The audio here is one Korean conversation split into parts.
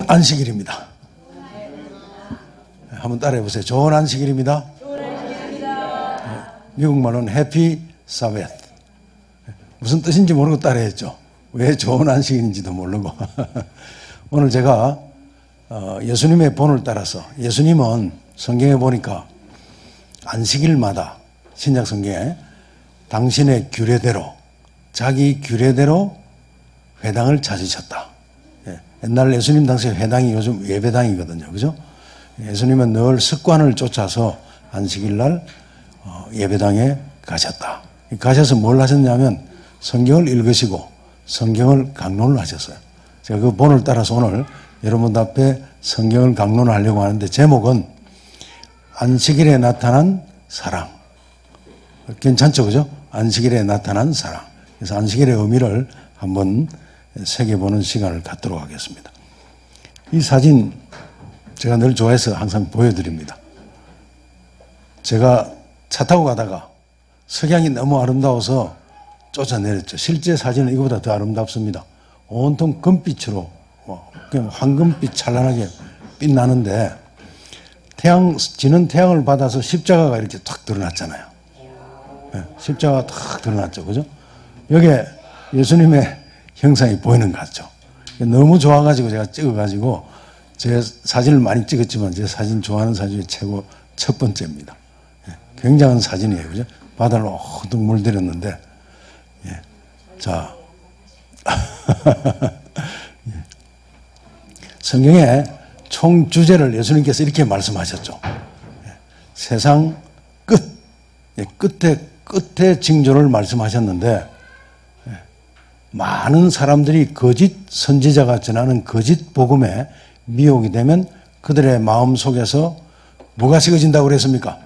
안식일입니다. 한번 따라해 보세요. 좋은 안식일입니다. 미국 말로는 해피 사벳. 무슨 뜻인지 모르고 따라했죠. 왜 좋은 안식일인지도 모르고. 오늘 제가 예수님의 본을 따라서, 예수님은 성경에 보니까 안식일마다 신약 성경에 당신의 규례대로, 자기 규례대로 회당을 찾으셨다. 옛날 예수님 당시 회당이 요즘 예배당이거든요. 그죠? 예수님은 늘 습관을 쫓아서 안식일날 예배당에 가셨다. 가셔서 뭘 하셨냐면 성경을 읽으시고 성경을 강론을 하셨어요. 제가 그 본을 따라서 오늘 여러분 앞에 성경을 강론하려고 하는데 제목은 안식일에 나타난 사랑. 괜찮죠? 그죠? 안식일에 나타난 사랑. 그래서 안식일의 의미를 한번 새겨보는 시간을 갖도록 하겠습니다. 이 사진 제가 늘 좋아해서 항상 보여드립니다. 제가 차 타고 가다가 석양이 너무 아름다워서 쫓아내렸죠. 실제 사진은 이거보다 더 아름답습니다. 온통 금빛으로 그냥 황금빛 찬란하게 빛나는데 지는 태양을 받아서 십자가가 이렇게 탁 드러났잖아요. 네, 십자가가 탁 드러났죠. 그죠? 여기에 예수님의 형상이 보이는 것 같죠. 너무 좋아가지고 제가 찍어가지고 제 사진을 많이 찍었지만 제 사진 좋아하는 사진 중에 최고 첫 번째입니다. 굉장한 사진이에요. 그죠? 바다를 호둑 물들였는데, 예. 자. 예. 성경의 총 주제를 예수님께서 이렇게 말씀하셨죠. 예. 세상 끝, 예. 끝에 징조를 말씀하셨는데, 예. 많은 사람들이 거짓 선지자가 전하는 거짓 복음에 미혹이 되면 그들의 마음 속에서 뭐가 식어진다고 그랬습니까?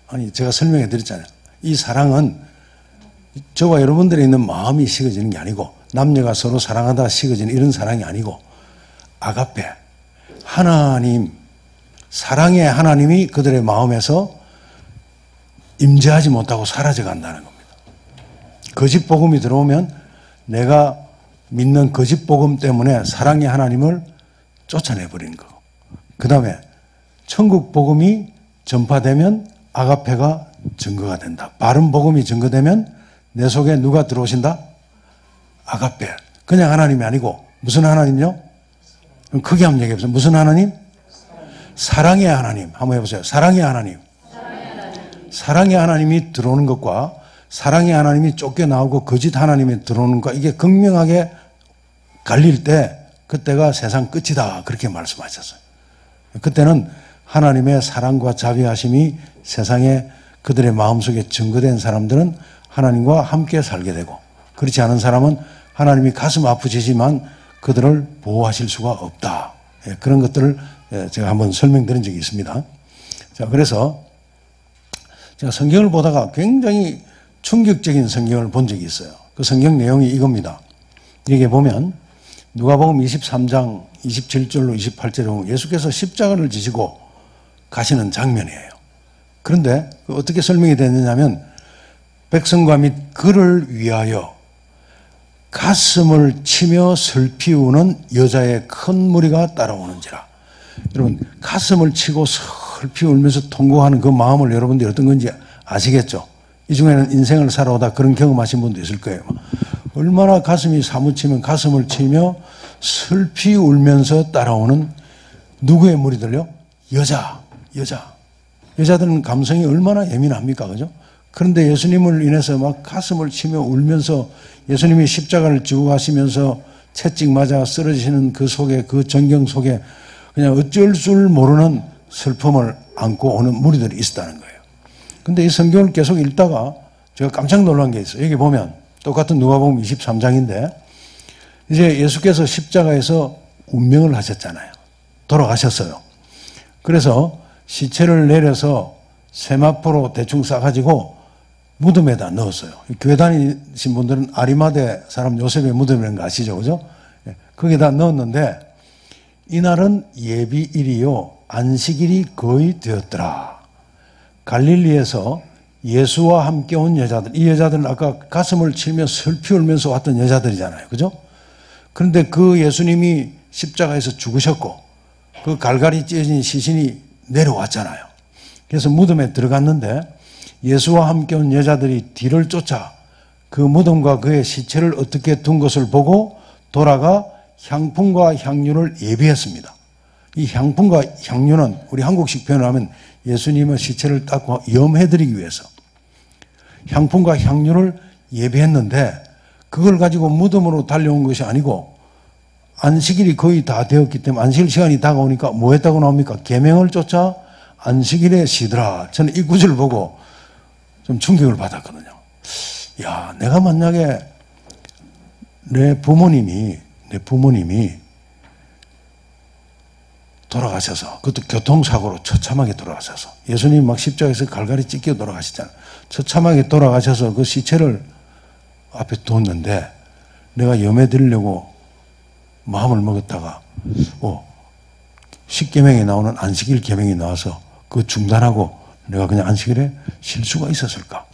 아니, 제가 설명해 드렸잖아요. 이 사랑은 저와 여러분들이 있는 마음이 식어지는 게 아니고 남녀가 서로 사랑하다 식어지는 이런 사랑이 아니고 아가페, 하나님, 사랑의 하나님이 그들의 마음에서 임재하지 못하고 사라져 간다는 겁니다. 거짓 복음이 들어오면 내가 믿는 거짓 복음 때문에 사랑의 하나님을 쫓아내버리는 거고, 그 다음에 천국 복음이 전파되면 아가페가 증거가 된다. 바른 복음이 증거되면 내 속에 누가 들어오신다? 아가페. 그냥 하나님이 아니고 무슨 하나님요? 그럼 크게 한번 얘기해보세요. 무슨 하나님? 사랑의 하나님. 한번 해보세요. 사랑의 하나님. 사랑의 하나님이 들어오는 것과 사랑의 하나님이 쫓겨나오고 거짓 하나님이 들어오는 것과 이게 극명하게 갈릴 때 그때가 세상 끝이다. 그렇게 말씀하셨어요. 그때는 하나님의 사랑과 자비하심이 세상에 그들의 마음속에 증거된 사람들은 하나님과 함께 살게 되고, 그렇지 않은 사람은 하나님이 가슴 아프시지만 그들을 보호하실 수가 없다. 그런 것들을 제가 한번 설명드린 적이 있습니다. 자, 그래서 제가 성경을 보다가 굉장히 충격적인 성경을 본 적이 있어요. 그 성경 내용이 이겁니다. 여기에 보면 누가복음 23장 27절로 28절에 보면 예수께서 십자가를 지시고 가시는 장면이에요. 그런데 어떻게 설명이 됐느냐면 백성과 및 그를 위하여 가슴을 치며 슬피 우는 여자의 큰 무리가 따라오는지라. 여러분, 가슴을 치고 슬피 울면서 통곡하는 그 마음을 여러분들이 어떤 건지 아시겠죠? 이 중에는 인생을 살아오다 그런 경험하신 분도 있을 거예요. 얼마나 가슴이 사무치면 가슴을 치며 슬피 울면서 따라오는 누구의 무리들요? 여자들은 감성이 얼마나 예민합니까? 그죠? 그런데 예수님을 인해서 막 가슴을 치며 울면서 예수님이 십자가를 지고 가시면서 채찍 맞아 쓰러지시는 그 속에, 그 전경 속에 그냥 어쩔 줄 모르는 슬픔을 안고 오는 무리들이 있었다는 거예요. 근데 이 성경을 계속 읽다가 제가 깜짝 놀란 게 있어요. 여기 보면 똑같은 누가복음 23장인데 이제 예수께서 십자가에서 운명을 하셨잖아요. 돌아가셨어요. 그래서 시체를 내려서 세마포로 대충 싸가지고 무덤에다 넣었어요. 교회 다니신 분들은 아리마대 사람 요셉의 무덤이라는 거 아시죠? 그죠? 거기다 넣었는데 이날은 예비일이요 안식일이 거의 되었더라. 갈릴리에서 예수와 함께 온 여자들, 이 여자들은 아까 가슴을 치며 슬피 울면서 왔던 여자들이잖아요. 그죠? 그런데 그 예수님이 십자가에서 죽으셨고 그 갈갈이 찢어진 시신이 내려왔잖아요. 그래서 무덤에 들어갔는데 예수와 함께 온 여자들이 뒤를 쫓아 그 무덤과 그의 시체를 어떻게 둔 것을 보고 돌아가 향품과 향유를 예비했습니다. 이 향품과 향유는 우리 한국식 표현을 하면 예수님의 시체를 닦고 염해드리기 위해서 향품과 향유를 예비했는데 그걸 가지고 무덤으로 달려온 것이 아니고 안식일이 거의 다 되었기 때문에 안식일 시간이 다가오니까 뭐 했다고 나옵니까? 계명을 쫓아 안식일에 쉬더라. 저는 이 구절을 보고 좀 충격을 받았거든요. 야, 내가 만약에 내 부모님이 돌아가셔서, 그것도 교통사고로 처참하게 돌아가셔서, 예수님 막 십자가에서 갈갈이 찢겨 돌아가시잖아요. 처참하게 돌아가셔서 그 시체를 앞에 뒀는데 내가 염해 드리려고 마음을 먹었다가 십계명에 나오는 안식일 계명이 나와서 그거 중단하고 내가 그냥 안식일에 쉴 수가 있었을까?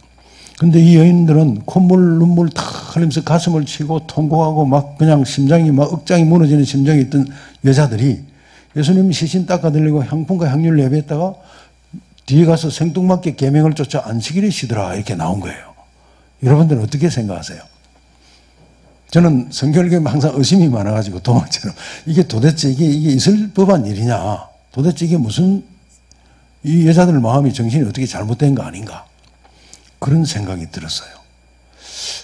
근데 이 여인들은 콧물 눈물 다 흘리면서 가슴을 치고 통곡하고 막 그냥 심장이 막 억장이 무너지는 심정이 있던 여자들이 예수님 시신 닦아드리고 향품과 향유를 예배했다가 뒤에 가서 생뚱맞게 계명을 쫓아 안식일에 쉬더라 이렇게 나온 거예요. 여러분들은 어떻게 생각하세요? 저는 성경을 읽으면 항상 의심이 많아가지고 도망처럼 이게 도대체 이게 있을 법한 일이냐? 도대체 이게 무슨 이 여자들 마음이 정신이 어떻게 잘못된 거 아닌가? 그런 생각이 들었어요.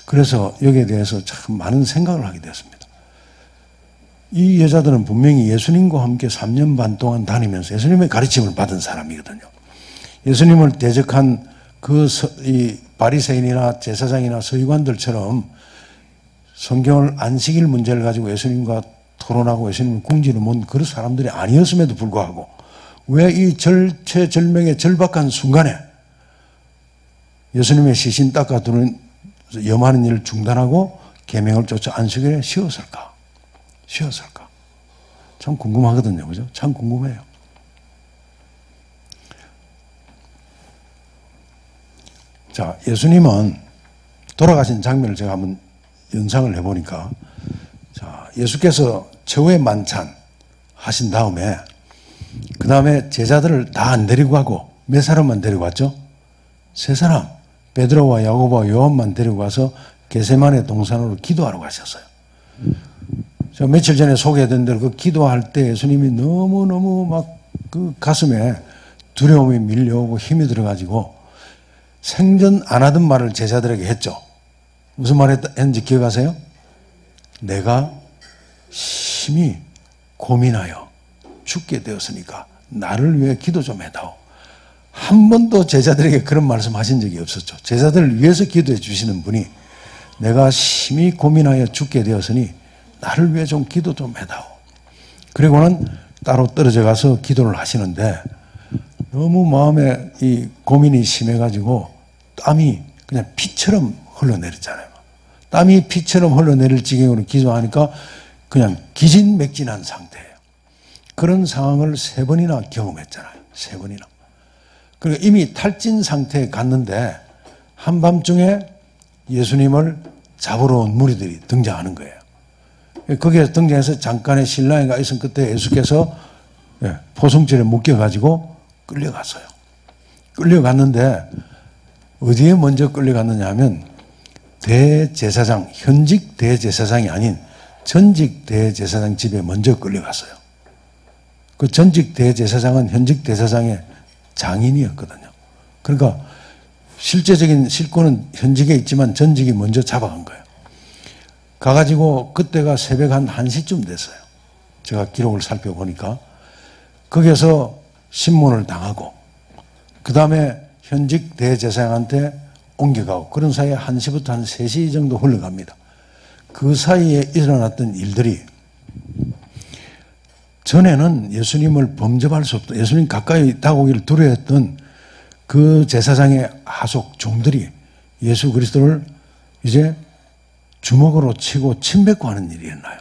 그래서 여기에 대해서 참 많은 생각을 하게 되었습니다. 이 여자들은 분명히 예수님과 함께 3년 반 동안 다니면서 예수님의 가르침을 받은 사람이거든요. 예수님을 대적한 이 바리새인이나 제사장이나 서기관들처럼 성경을 안식일 문제를 가지고 예수님과 토론하고 예수님을 궁지로 몬 그런 사람들이 아니었음에도 불구하고 왜 이 절체절명의 절박한 순간에 예수님의 시신 닦아두는 염하는 일을 중단하고 계명을 쫓아 안식일에 쉬었을까? 참 궁금하거든요. 그죠? 참 궁금해요. 자, 예수님은 돌아가신 장면을 제가 한번 연상을 해보니까, 자, 예수께서 최후의 만찬 하신 다음에, 그 다음에 제자들을 다 안 데리고 가고, 몇 사람만 데리고 왔죠? 3사람. 베드로와 야고보와 요한만 데리고 가서 게세마네 동산으로 기도하러 가셨어요. 제가 며칠 전에 소개해드린 대로 그 기도할 때 예수님이 너무너무 막 그 가슴에 두려움이 밀려오고 힘이 들어가지고 생전 안 하던 말을 제자들에게 했죠. 무슨 말 했는지 기억하세요? 내가 심히 고민하여 죽게 되었으니까 나를 위해 기도 좀 해다오. 한 번도 제자들에게 그런 말씀 하신 적이 없었죠. 제자들을 위해서 기도해 주시는 분이 내가 심히 고민하여 죽게 되었으니 나를 위해 좀 기도 좀 해다오. 그리고는 따로 떨어져 가서 기도를 하시는데 너무 마음에 이 고민이 심해가지고 땀이 그냥 피처럼 흘러내렸잖아요. 땀이 피처럼 흘러내릴 지경으로 기도하니까 그냥 기진맥진한 상태예요. 그런 상황을 3번이나 경험했잖아요. 3번이나. 그리고 이미 탈진 상태에 갔는데 한밤중에 예수님을 잡으러 온 무리들이 등장하는 거예요. 거기에서 등장해서 잠깐의 신랑이 가 있은 끝에 예수께서 포승줄에 묶여가지고 끌려갔어요. 끌려갔는데 어디에 먼저 끌려갔느냐 하면 대제사장, 현직 대제사장이 아닌 전직 대제사장 집에 먼저 끌려갔어요. 그 전직 대제사장은 현직 대제사장의 장인이었거든요. 그러니까 실제적인 실권은 현직에 있지만 전직이 먼저 잡아간 거예요. 가가지고 그때가 새벽 한 1시쯤 됐어요. 제가 기록을 살펴보니까 거기에서 신문을 당하고 그 다음에 현직 대제사장한테 옮겨가고 그런 사이에 1시부터 한 3시 정도 흘러갑니다. 그 사이에 일어났던 일들이 전에는 예수님을 범접할 수 없다. 예수님 가까이 다가오기를 두려워했던 그 제사장의 하속 종들이 예수 그리스도를 이제 주먹으로 치고 침뱉고 하는 일이 일어나요.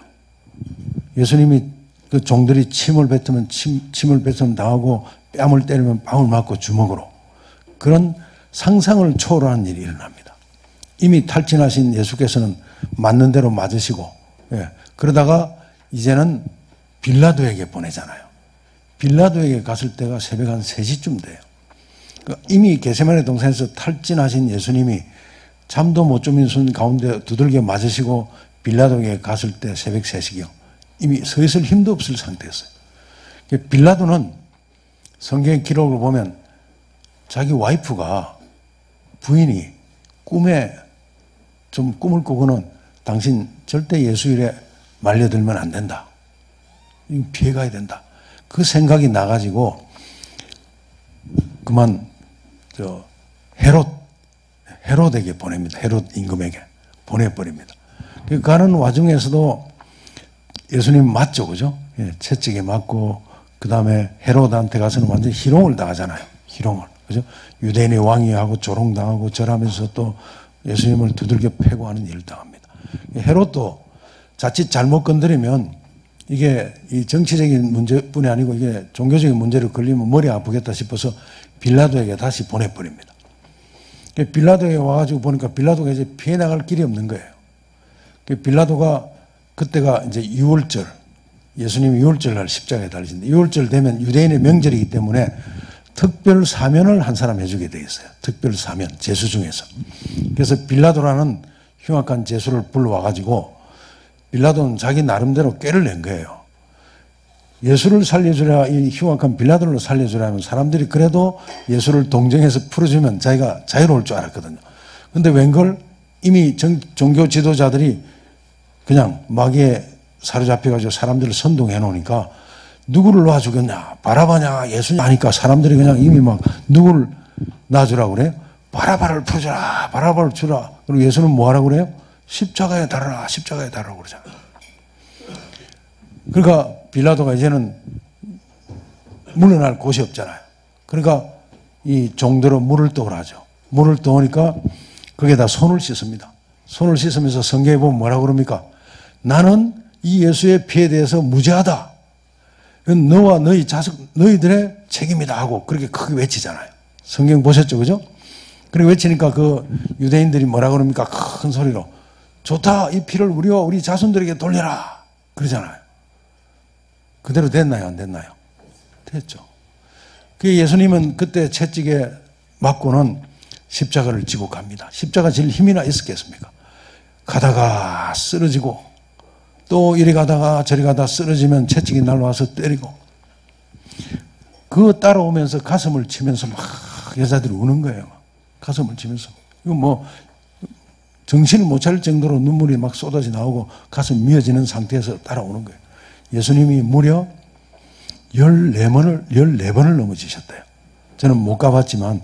예수님이 그 종들이 침을 뱉으면 침을 뱉으면 당하고 뺨을 때리면 뺨을 맞고 주먹으로 그런 상상을 초월하는 일이 일어납니다. 이미 탈진하신 예수께서는 맞는 대로 맞으시고 그러다가 이제는 빌라도에게 보내잖아요. 빌라도에게 갔을 때가 새벽 한 3시쯤 돼요. 이미 게세마네 동산에서 탈진하신 예수님이 잠도 못 주는 순 가운데 두들겨 맞으시고 빌라도에게 갔을 때 새벽 3시경 이미 서 있을 힘도 없을 상태였어요. 빌라도는 성경 기록을 보면 자기 와이프가 부인이 꿈에 좀 꿈을 꾸고는 당신 절대 예수 일에 말려들면 안 된다. 피해가야 된다. 그 생각이 나가지고 그만 헤롯에게 보냅니다. 헤롯 임금에게 보내버립니다. 가는 와중에서도 예수님 맞죠, 그죠? 예, 채찍에 맞고 그 다음에 헤롯한테 가서는 완전 희롱을 당하잖아요. 희롱을, 그죠? 유대인의 왕이 하고 조롱당하고 절하면서 또 예수님을 두들겨 패고 하는 일을 당합니다. 헤롯도 자칫 잘못 건드리면 이게 이 정치적인 문제뿐이 아니고 이게 종교적인 문제로 걸리면 머리 아프겠다 싶어서 빌라도에게 다시 보내버립니다. 빌라도에 와가지고 보니까 빌라도가 이제 피해 나갈 길이 없는 거예요. 빌라도가 그때가 이제 6월절, 예수님이 6월절 날 십자가에 달리신데 6월절 되면 유대인의 명절이기 때문에 특별 사면을 한 사람 해주게 돼 있어요. 특별 사면, 제수 중에서. 그래서 빌라도라는 흉악한 제수를 불러와가지고 빌라도는 자기 나름대로 꾀를 낸 거예요. 예수를 살려주라, 이 흉악한 빌라도를 살려주라면 사람들이 그래도 예수를 동정해서 풀어주면 자기가 자유로울 줄 알았거든요. 근데 웬걸 이미 종교 지도자들이 그냥 마귀에 사로잡혀가지고 사람들을 선동해 놓으니까 누구를 놔주겠냐, 바라바냐, 예수냐 하니까 사람들이 그냥 이미 막 누구를 놔주라고 그래요? 바라바를 풀어주라, 바라바를 주라. 그리고 예수는 뭐 하라고 그래요? 십자가에 달아라, 십자가에 달아라고 그러잖아요. 그러니까 빌라도가 이제는 물러날 곳이 없잖아요. 그러니까 이 종대로 물을 떠오라죠. 물을 떠오니까 거기에다 손을 씻습니다. 손을 씻으면서 성경에 보면 뭐라고 그럽니까? 나는 이 예수의 피에 대해서 무죄하다. 너와 너희 자식, 너희들의 책임이다 하고 그렇게 크게 외치잖아요. 성경 보셨죠? 그죠? 그렇게 외치니까 그 유대인들이 뭐라 그럽니까? 큰 소리로. 좋다. 이 피를 우리와 우리 자손들에게 돌려라. 그러잖아요. 그대로 됐나요? 안 됐나요? 됐죠. 그 예수님은 그때 채찍에 맞고는 십자가를 지고 갑니다. 십자가 질 힘이나 있었겠습니까? 가다가 쓰러지고 또 이리 가다가 저리 가다가 쓰러지면 채찍이 날라와서 때리고 그거 따라오면서 가슴을 치면서 막 여자들이 우는 거예요. 가슴을 치면서. 이거 뭐 정신을 못 차릴 정도로 눈물이 막 쏟아져 나오고 가슴 미어지는 상태에서 따라오는 거예요. 예수님이 무려 14번을 넘어지셨대요. 저는 못 가봤지만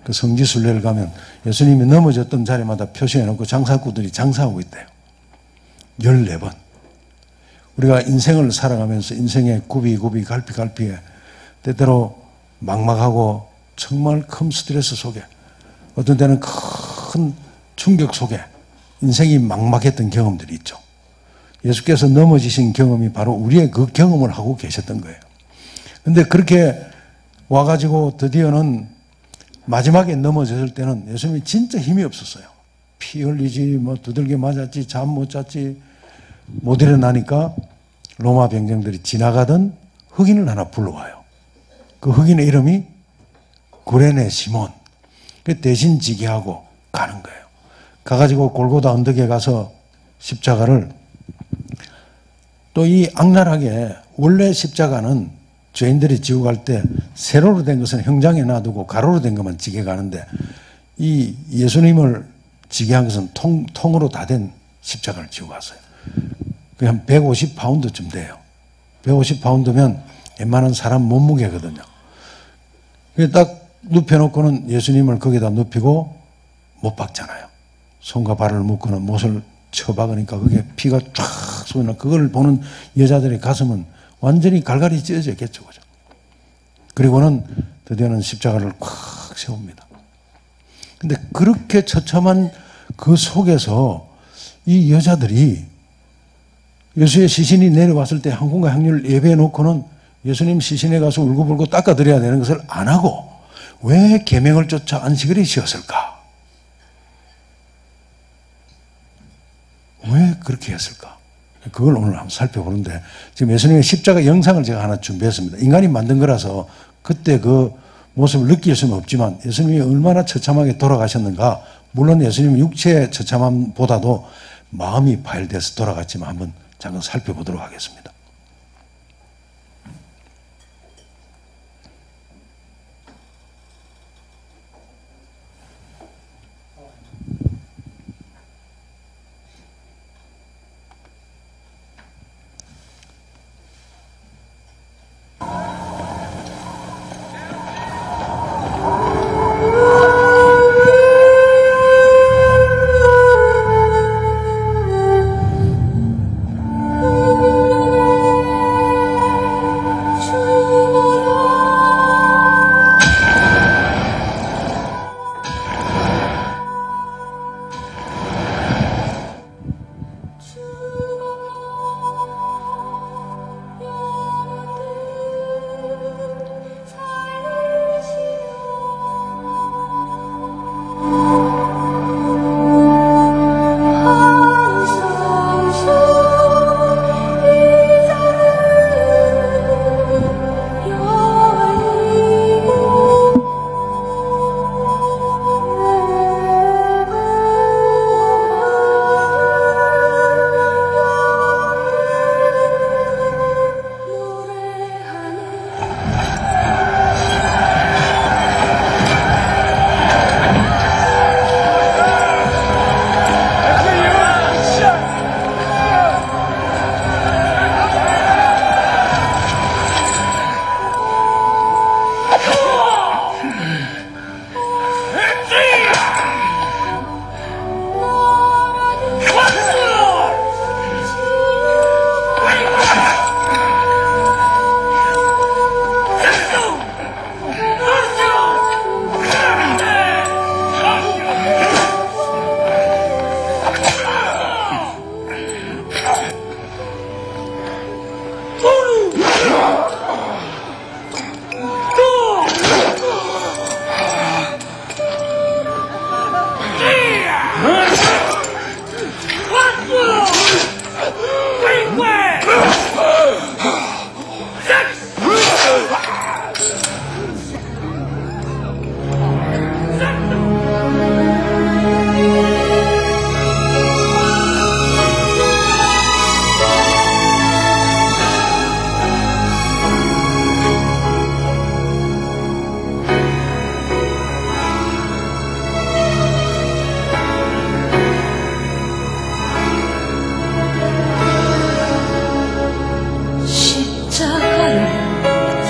그 성지순례를 가면 예수님이 넘어졌던 자리마다 표시해놓고 장사꾼들이 장사하고 있대요. 14번. 우리가 인생을 살아가면서 인생의 굽이 갈피에 때때로 막막하고 정말 큰 스트레스 속에 어떤 때는 큰 충격 속에 인생이 막막했던 경험들이 있죠. 예수께서 넘어지신 경험이 바로 우리의 그 경험을 하고 계셨던 거예요. 근데 그렇게 와가지고 드디어는 마지막에 넘어졌을 때는 예수님이 진짜 힘이 없었어요. 피 흘리지, 뭐 두들겨 맞았지, 잠 못 잤지, 못 일어나니까 로마 병정들이 지나가던 흑인을 하나 불러와요. 그 흑인의 이름이 구레네 시몬. 그 대신 지게하고 가는 거예요. 가가지고 골고다 언덕에 가서 십자가를 또 이 악랄하게 원래 십자가는 죄인들이 지고 갈 때 세로로 된 것은 형장에 놔두고 가로로 된 것만 지게 가는데 이 예수님을 지게 한 것은 통으로 다 된 십자가를 지고 갔어요. 그게 한 150파운드쯤 돼요. 150파운드면 웬만한 사람 몸무게거든요. 그게 딱 눕혀놓고는 예수님을 거기다 눕히고 못 박잖아요. 손과 발을 묶고는 못을 쳐박으니까 그게 피가 쫙 쏟아나 그걸 보는 여자들의 가슴은 완전히 갈갈이 찢어졌겠죠. 그죠? 그리고는 드디어는 십자가를 콱 세웁니다. 근데 그렇게 처참한 그 속에서 이 여자들이 예수의 시신이 내려왔을 때 항공과 향유를 예배해 놓고는 예수님 시신에 가서 울고불고 닦아드려야 되는 것을 안 하고 왜 계명을 쫓아 안식일에 쉬었을까? 왜 그렇게 했을까? 그걸 오늘 한번 살펴보는데, 지금 예수님의 십자가 영상을 제가 하나 준비했습니다. 인간이 만든 거라서 그때 그 모습을 느낄 수는 없지만 예수님이 얼마나 처참하게 돌아가셨는가. 물론 예수님은 육체의 처참함보다도 마음이 파열돼서 돌아갔지만 한번 잠깐 살펴보도록 하겠습니다.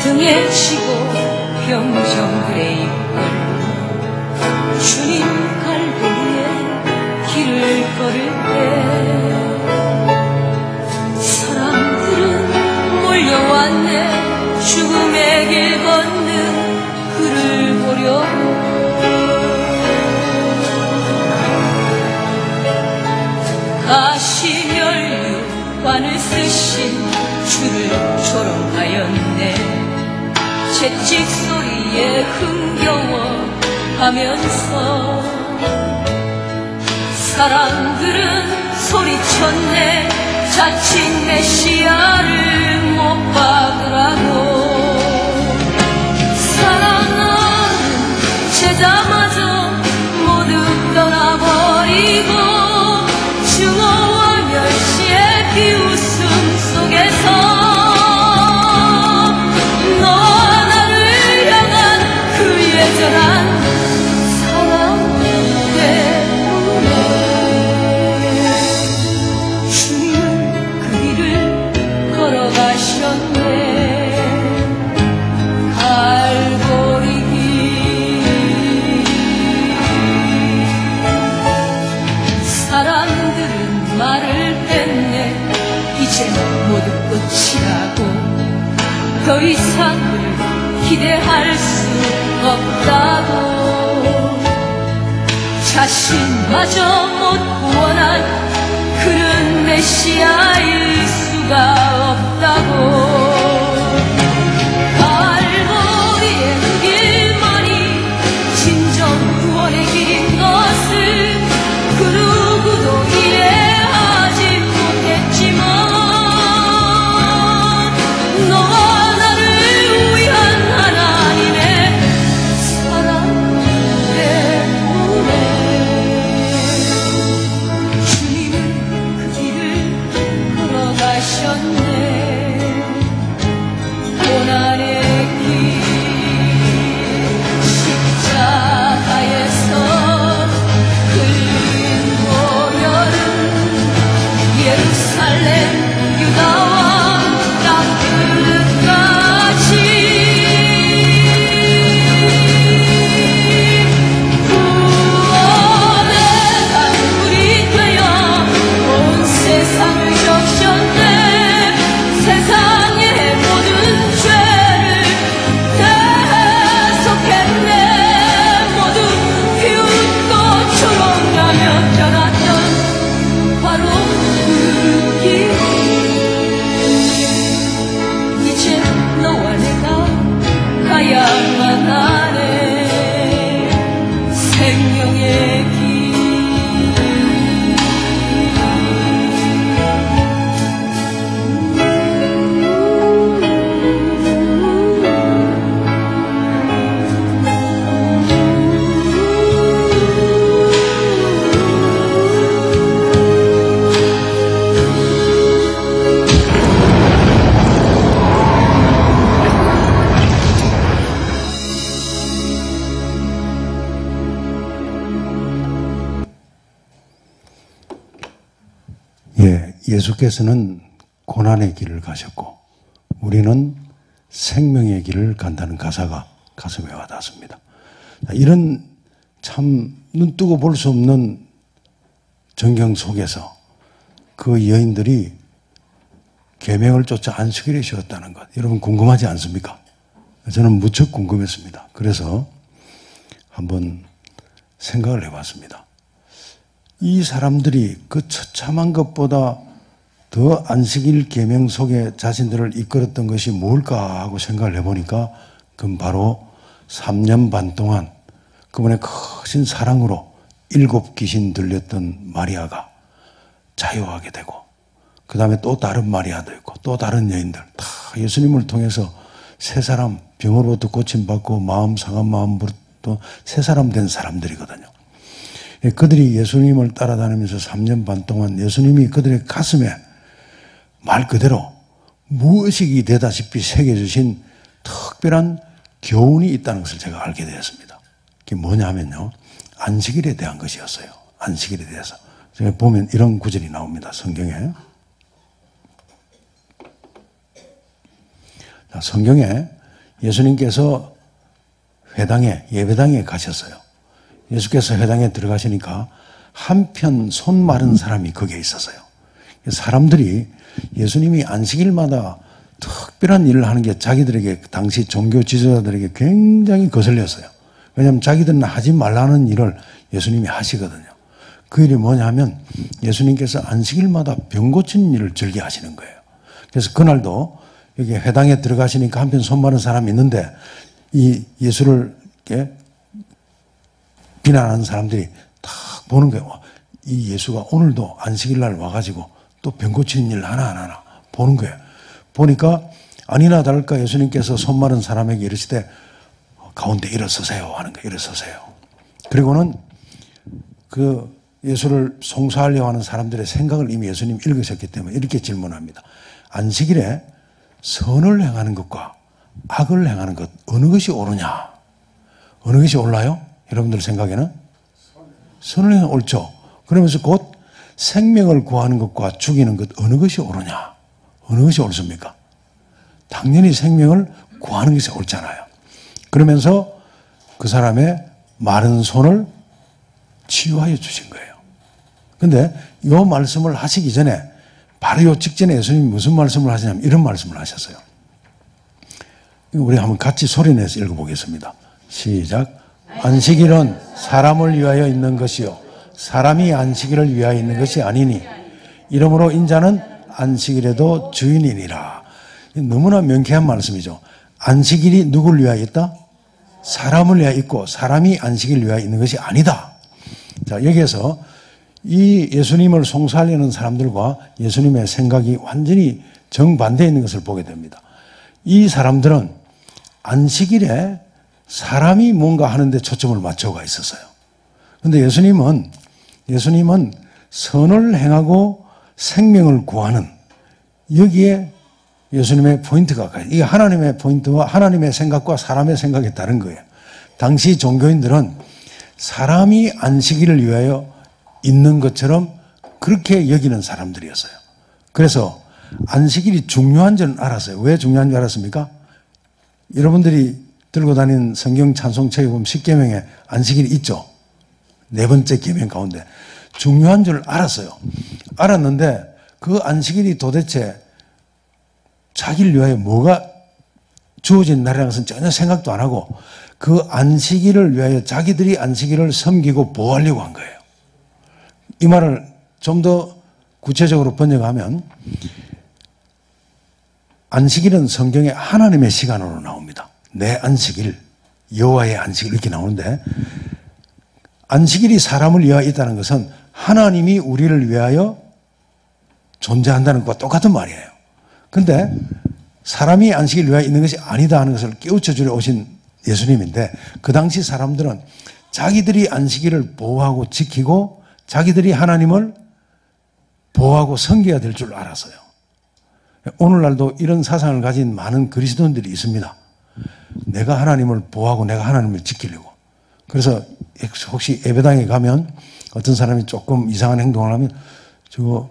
등에 지고 병정그레 입고 주님 갈보리에 길을 걸을 때 사람들은 몰려왔네. 죽음의 길 걷는 그를 보려고. 가시면류관을 쓰신 주를 조롱하였네. 채찍 소리에 흥겨워하면서 사람들은 소리쳤네. 자칭 메시아를 못 박으라고. 사랑하는 제자마저 모두 떠나버리고 증오와 멸시의 비웃음 속에서 예전한 사랑 때문에 주님은 그 길을 걸어가셨네. 갈보리 길. 사람들은 말을 했네. 이제 모두 끝이라고. 더 이상 기대할 수 없다고. 자신마저 못 구원한 그는 메시아일 수가 없다고. 갈보리의 그 길만이 진정 구원의 길인 것을 그 누구도 이해하지 못했지만 따라가네 생명의 길 예수께서는 고난의 길을 가셨고 우리는 생명의 길을 간다는 가사가 가슴에 와닿습니다. 이런 참 눈뜨고 볼 수 없는 전경 속에서 그 여인들이 계명을 쫓아 안식일에 쉬었다는 것 여러분 궁금하지 않습니까? 저는 무척 궁금했습니다. 그래서 한번 생각을 해봤습니다. 이 사람들이 그 처참한 것보다 더 안식일 계명 속에 자신들을 이끌었던 것이 뭘까 하고 생각을 해보니까 그건 바로 3년 반 동안 그분의 크신 사랑으로 7 귀신 들렸던 마리아가 자유하게 되고 그 다음에 또 다른 마리아도 있고 또 다른 여인들 다 예수님을 통해서 새 사람 병으로부터 고침받고 마음 상한 마음부터 새 사람 된 사람들이거든요. 그들이 예수님을 따라다니면서 3년 반 동안 예수님이 그들의 가슴에 말 그대로 무의식이 되다시피 새겨주신 특별한 교훈이 있다는 것을 제가 알게 되었습니다. 그게 뭐냐면요. 안식일에 대한 것이었어요. 안식일에 대해서. 제가 보면 이런 구절이 나옵니다. 성경에. 성경에 예수님께서 회당에, 예배당에 가셨어요. 예수께서 회당에 들어가시니까 한편 손 마른 사람이 거기에 있었어요. 사람들이 예수님이 안식일마다 특별한 일을 하는 게 자기들에게 당시 종교 지도자들에게 굉장히 거슬렸어요. 왜냐하면 자기들은 하지 말라는 일을 예수님이 하시거든요. 그 일이 뭐냐 하면 예수님께서 안식일마다 병 고치는 일을 즐겨 하시는 거예요. 그래서 그날도 여기 회당에 들어가시니까 한편 손 마른 사람이 있는데 이 예수를 이렇게 비난하는 사람들이 딱 보는 거예요. 이 예수가 오늘도 안식일날 와가지고 또 병 고치는 일 하나 안 하나 보는 거예요. 보니까 아니나 다를까 예수님께서 손 마른 사람에게 이르시되 가운데 일어서세요 하는 거예요. 일어서세요. 그리고는 그 예수를 송사하려고 하는 사람들의 생각을 이미 예수님 읽으셨기 때문에 이렇게 질문합니다. 안식일에 선을 행하는 것과 악을 행하는 것 어느 것이 옳으냐? 어느 것이 옳나요? 여러분들 생각에는? 선을 행하는 것 옳죠. 그러면서 곧 생명을 구하는 것과 죽이는 것 어느 것이 옳으냐? 어느 것이 옳습니까? 당연히 생명을 구하는 것이 옳잖아요. 그러면서 그 사람의 마른 손을 치유하여 주신 거예요. 그런데 이 말씀을 하시기 전에 바로 이 직전에 예수님이 무슨 말씀을 하시냐면 이런 말씀을 하셨어요. 우리 한번 같이 소리내서 읽어보겠습니다. 시작. 안식일은 사람을 위하여 있는 것이요 사람이 안식일을 위하여 있는 것이 아니니 이러므로 인자는 안식일에도 주인이니라. 너무나 명쾌한 말씀이죠. 안식일이 누구를 위하여 있다? 사람을 위하여 있고 사람이 안식일을 위하여 있는 것이 아니다. 자, 여기에서 이 예수님을 송사하려는 사람들과 예수님의 생각이 완전히 정반대에 있는 것을 보게 됩니다. 이 사람들은 안식일에 사람이 뭔가 하는데 초점을 맞춰가 있었어요. 그런데 예수님은 선을 행하고 생명을 구하는 여기에 예수님의 포인트가 가요. 이게 하나님의 포인트와 하나님의 생각과 사람의 생각이 다른 거예요. 당시 종교인들은 사람이 안식일을 위하여 있는 것처럼 그렇게 여기는 사람들이었어요. 그래서 안식일이 중요한 줄은 알았어요. 왜 중요한 줄 알았습니까? 여러분들이 들고 다니는 성경 찬송책에 보면 10계명에 안식일이 있죠. 4번째 계명 가운데. 중요한 줄 알았어요. 알았는데 그 안식일이 도대체 자기를 위하여 뭐가 주어진 날이라는 것은 전혀 생각도 안 하고 그 안식일을 위하여 자기들이 안식일을 섬기고 보호하려고 한 거예요. 이 말을 좀 더 구체적으로 번역하면 안식일은 성경에 하나님의 시간으로 나옵니다. 내 안식일, 여호와의 안식일 이렇게 나오는데 안식일이 사람을 위하여 있다는 것은 하나님이 우리를 위하여 존재한다는 것과 똑같은 말이에요. 그런데 사람이 안식일을 위하여 있는 것이 아니다 하는 것을 깨우쳐 주려 오신 예수님인데 그 당시 사람들은 자기들이 안식일을 보호하고 지키고 자기들이 하나님을 보호하고 섬겨야 될 줄 알았어요. 오늘날도 이런 사상을 가진 많은 그리스도인들이 있습니다. 내가 하나님을 보호하고 내가 하나님을 지키려고. 그래서 혹시 예배당에 가면 어떤 사람이 조금 이상한 행동을 하면 저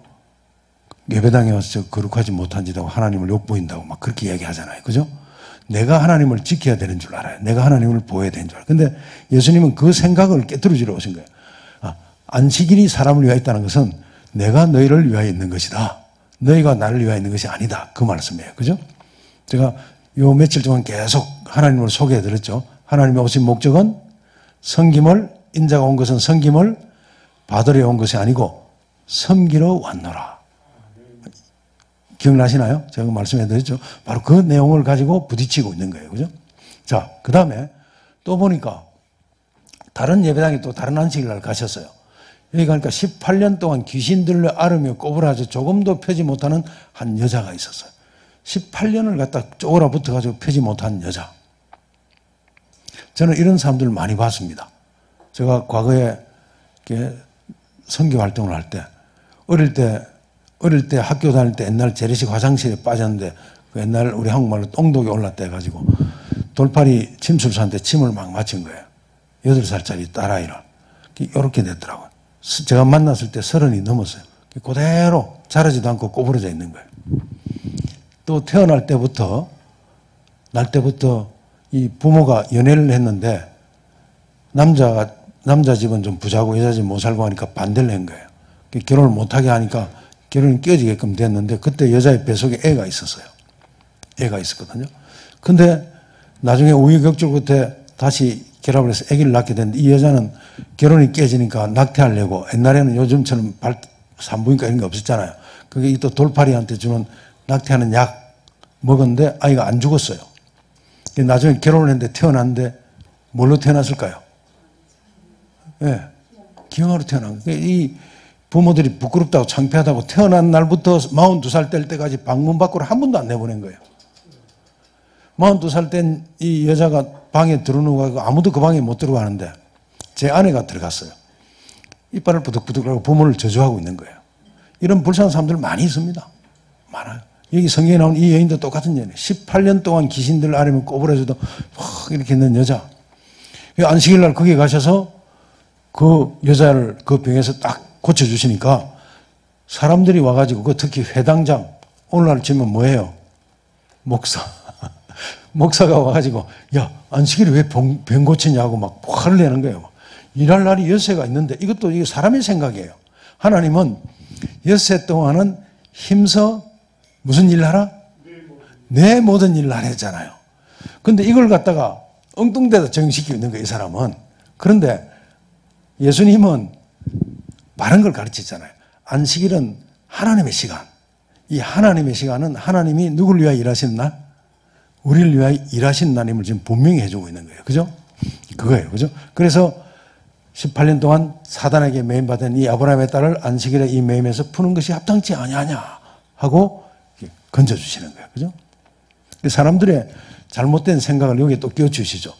예배당에 와서 저 거룩하지 못한 짓하고 하나님을 욕보인다고 막 그렇게 이야기하잖아요. 그죠? 내가 하나님을 지켜야 되는 줄 알아요. 내가 하나님을 보호해야 되는 줄 알아요. 근데 예수님은 그 생각을 깨뜨려주러 오신 거예요. 안식일이 사람을 위하여 있다는 것은 내가 너희를 위하여 있는 것이다. 너희가 나를 위하여 있는 것이 아니다. 그 말씀이에요. 그죠? 제가 요 며칠 동안 계속 하나님을 소개해 드렸죠. 하나님이 오신 목적은 섬김을, 인자가 온 것은 섬김을 받으려 온 것이 아니고 섬기러 왔노라. 기억나시나요? 제가 말씀해 드렸죠. 바로 그 내용을 가지고 부딪히고 있는 거예요. 그죠? 자, 그 다음에 또 보니까 다른 예배당에 또 다른 안식일날 가셨어요. 여기 가니까 18년 동안 귀신들로 앓으며 꼬부라져 조금도 펴지 못하는 한 여자가 있었어요. 18년을 갖다 쪼그라 붙어가지고 펴지 못한 여자. 저는 이런 사람들을 많이 봤습니다. 제가 과거에 선교 활동을 할 때, 어릴 때 학교 다닐 때 옛날 재래식 화장실에 빠졌는데 그 옛날 우리 한국말로 똥독이 올랐다 해가지고 돌팔이 침술사한테 침을 막 맞힌 거예요. 8살짜리 딸아이를. 이렇게 됐더라고요. 제가 만났을 때 30이 넘었어요. 그대로 자라지도 않고 꼬부러져 있는 거예요. 또 태어날 때부터 이 부모가 연애를 했는데 남자 집은 좀 부자고 여자 집은 못 살고 하니까 반대를 한 거예요. 결혼을 못하게 하니까 결혼이 깨지게끔 됐는데 그때 여자의 뱃속에 애가 있었어요. 애가 있었거든요. 근데 나중에 우여곡절 끝에 다시 결합을 해서 아기를 낳게 됐는데 이 여자는 결혼이 깨지니까 낙태하려고 옛날에는 요즘처럼 산부인과 이런 게 없었잖아요. 그게 또 돌팔이한테 주는 낙태하는 약 먹었는데 아이가 안 죽었어요. 나중에 결혼을 했는데 태어났는데 뭘로 태어났을까요? 예, 네, 기형아로 태어난 거예요. 이 부모들이 부끄럽다고 창피하다고 태어난 날부터 42살 될 때까지 방문 밖으로 한 번도 안 내보낸 거예요. 42살 된 이 여자가 방에 들어누고 아무도 그 방에 못 들어가는데 제 아내가 들어갔어요. 이빨을 부득부득하고 부모를 저주하고 있는 거예요. 이런 불쌍한 사람들 많이 있습니다. 많아요. 여기 성경에 나온 이 여인도 똑같은 여인. 18년 동안 귀신들 아래면 꼬부라져도 확 이렇게 있는 여자. 안식일 날 거기 가셔서 그 여자를 그 병에서 딱 고쳐주시니까 사람들이 와가지고 특히 회당장, 오늘날 치면 뭐예요? 목사. 목사가 와가지고 야 안식일에 왜 병 고치냐고 막 화를 내는 거예요. 일할 날이 엿새가 있는데 이것도 이게 사람의 생각이에요. 하나님은 엿새 동안은 힘써 무슨 일 하라? 내 모든 일을 하라 했잖아요. 근데 이걸 갖다가 엉뚱대다 정시키고 있는 거예요, 이 사람은. 그런데 예수님은 바른 걸 가르치잖아요. 안식일은 하나님의 시간. 이 하나님의 시간은 하나님이 누구를 위하여 일하시는 날? 우리를 위하여 일하신 날임을 지금 분명히 해주고 있는 거예요. 그죠? 그거예요. 그죠? 그래서 18년 동안 사단에게 매임받은 이 아브라함의 딸을 안식일에 이 매임에서 푸는 것이 합당치 아니하냐 하고 건져주시는 거예요. 그죠? 사람들의 잘못된 생각을 여기에 또 끼워주시죠.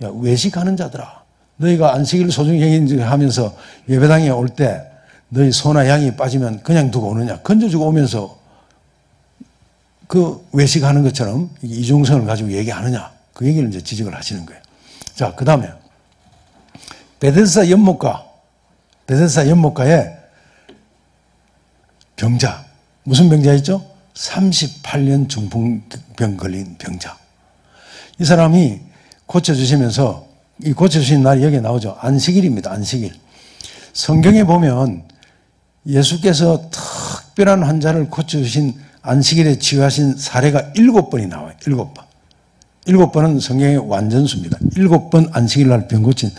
야, 외식하는 자들아. 너희가 안식일을 소중히 하면서 예배당에 올 때 너희 소나 양이 빠지면 그냥 두고 오느냐. 건져주고 오면서 그 외식하는 것처럼 이중성을 가지고 얘기하느냐. 그 얘기를 이제 지적을 하시는 거예요. 자, 그 다음에 베데스다 연못가에 병자. 무슨 병자 있죠? 38년 중풍병 걸린 병자. 이 사람이 고쳐주시면서 이 고쳐주신 날이 여기에 나오죠. 안식일입니다. 안식일. 성경에 보면 예수께서 특별한 환자를 고쳐주신 안식일에 치유하신 사례가 7번이 나와요. 7번. 7번은 성경의 완전수입니다. 7번 안식일 날 병 고친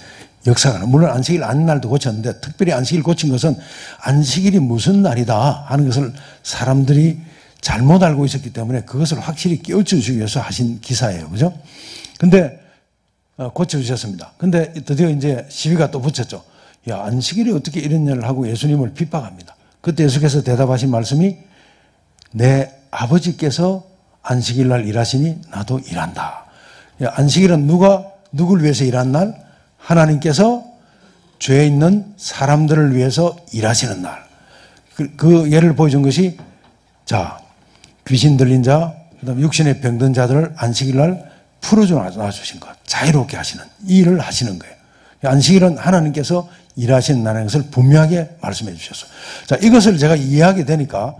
역사가 나와요. 물론 안식일 아닌 날도 고쳤는데 특별히 안식일 고친 것은 안식일이 무슨 날이다 하는 것을 사람들이 잘못 알고 있었기 때문에 그것을 확실히 깨우쳐 주기 위해서 하신 기사예요. 그죠? 근데 고쳐주셨습니다. 근데 드디어 이제 시비가 또 붙였죠. 야, 안식일이 어떻게 이런 일을 하고 예수님을 핍박합니다. 그때 예수께서 대답하신 말씀이 내 아버지께서 안식일 날 일하시니 나도 일한다. 야, 안식일은 누굴 위해서 일한 날? 하나님께서 죄 있는 사람들을 위해서 일하시는 날. 그 예를 보여준 것이 자, 귀신 들린 자, 그다음에 육신에 병든 자들을 안식일 날 풀어주신 것, 자유롭게 하시는 이 일을 하시는 거예요. 안식일은 하나님께서 일하시는 날인 것을 분명하게 말씀해 주셨어요. 자, 이것을 제가 이해하게 되니까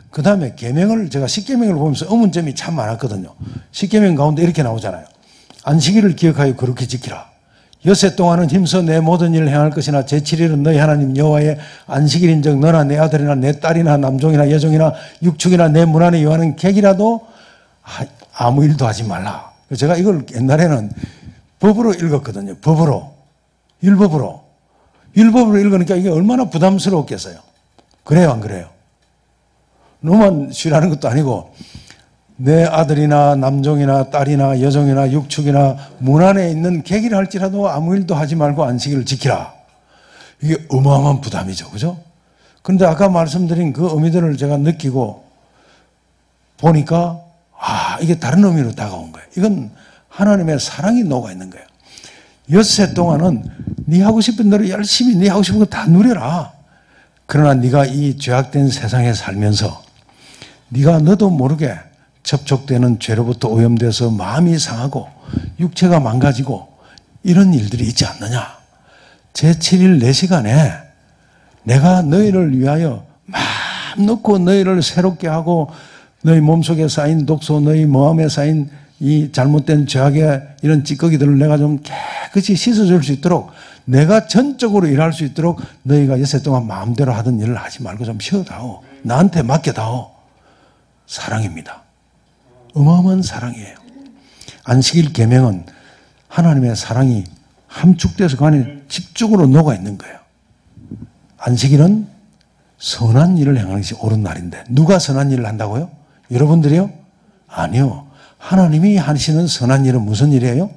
그 다음에 계명을 제가 십계명을 보면서 의문점이 참 많았거든요. 십계명 가운데 이렇게 나오잖아요. 안식일을 기억하여 그렇게 지키라. 엿새 동안은 힘써 내 모든 일을 행할 것이나 제7일은 너희 하나님 여호와의 안식일인즉 너나 내 아들이나 내 딸이나 남종이나 여종이나 육축이나 내 문 안에 요하는 객이라도 아무 일도 하지 말라. 제가 이걸 옛날에는 법으로 읽었거든요. 법으로. 율법으로 읽으니까 이게 얼마나 부담스러웠겠어요. 그래요, 안 그래요? 너만 쉬라는 것도 아니고 내 아들이나 남종이나 딸이나 여종이나 육축이나 문 안에 있는 객이라 할지라도 아무 일도 하지 말고 안식일을 지키라. 이게 어마어마한 부담이죠. 그죠? 그런데 아까 말씀드린 그 의미들을 제가 느끼고 보니까 이게 다른 의미로 다가온 거예요. 이건 하나님의 사랑이 녹아 있는 거예요. 엿새 동안은 네 하고 싶은 대로 열심히 네 하고 싶은 거 다 누려라. 그러나 네가 이 죄악된 세상에 살면서 네가 너도 모르게 접촉되는 죄로부터 오염돼서 마음이 상하고 육체가 망가지고 이런 일들이 있지 않느냐. 제7일 4시간에 내가 너희를 위하여 마음 놓고 너희를 새롭게 하고 너희 몸속에 쌓인 독소, 너희 마음에 쌓인 이 잘못된 죄악의 이런 찌꺼기들을 내가 좀 깨끗이 씻어줄 수 있도록 내가 전적으로 일할 수 있도록 너희가 엿새 동안 마음대로 하던 일을 하지 말고 좀 쉬어다오. 나한테 맡겨다오. 사랑입니다. 어마어마한 사랑이에요. 안식일 계명은 하나님의 사랑이 함축돼서 그 안에 집중으로 녹아 있는 거예요. 안식일은 선한 일을 행하는 것이 옳은 날인데 누가 선한 일을 한다고요? 여러분들이요? 아니요. 하나님이 하시는 선한 일은 무슨 일이에요?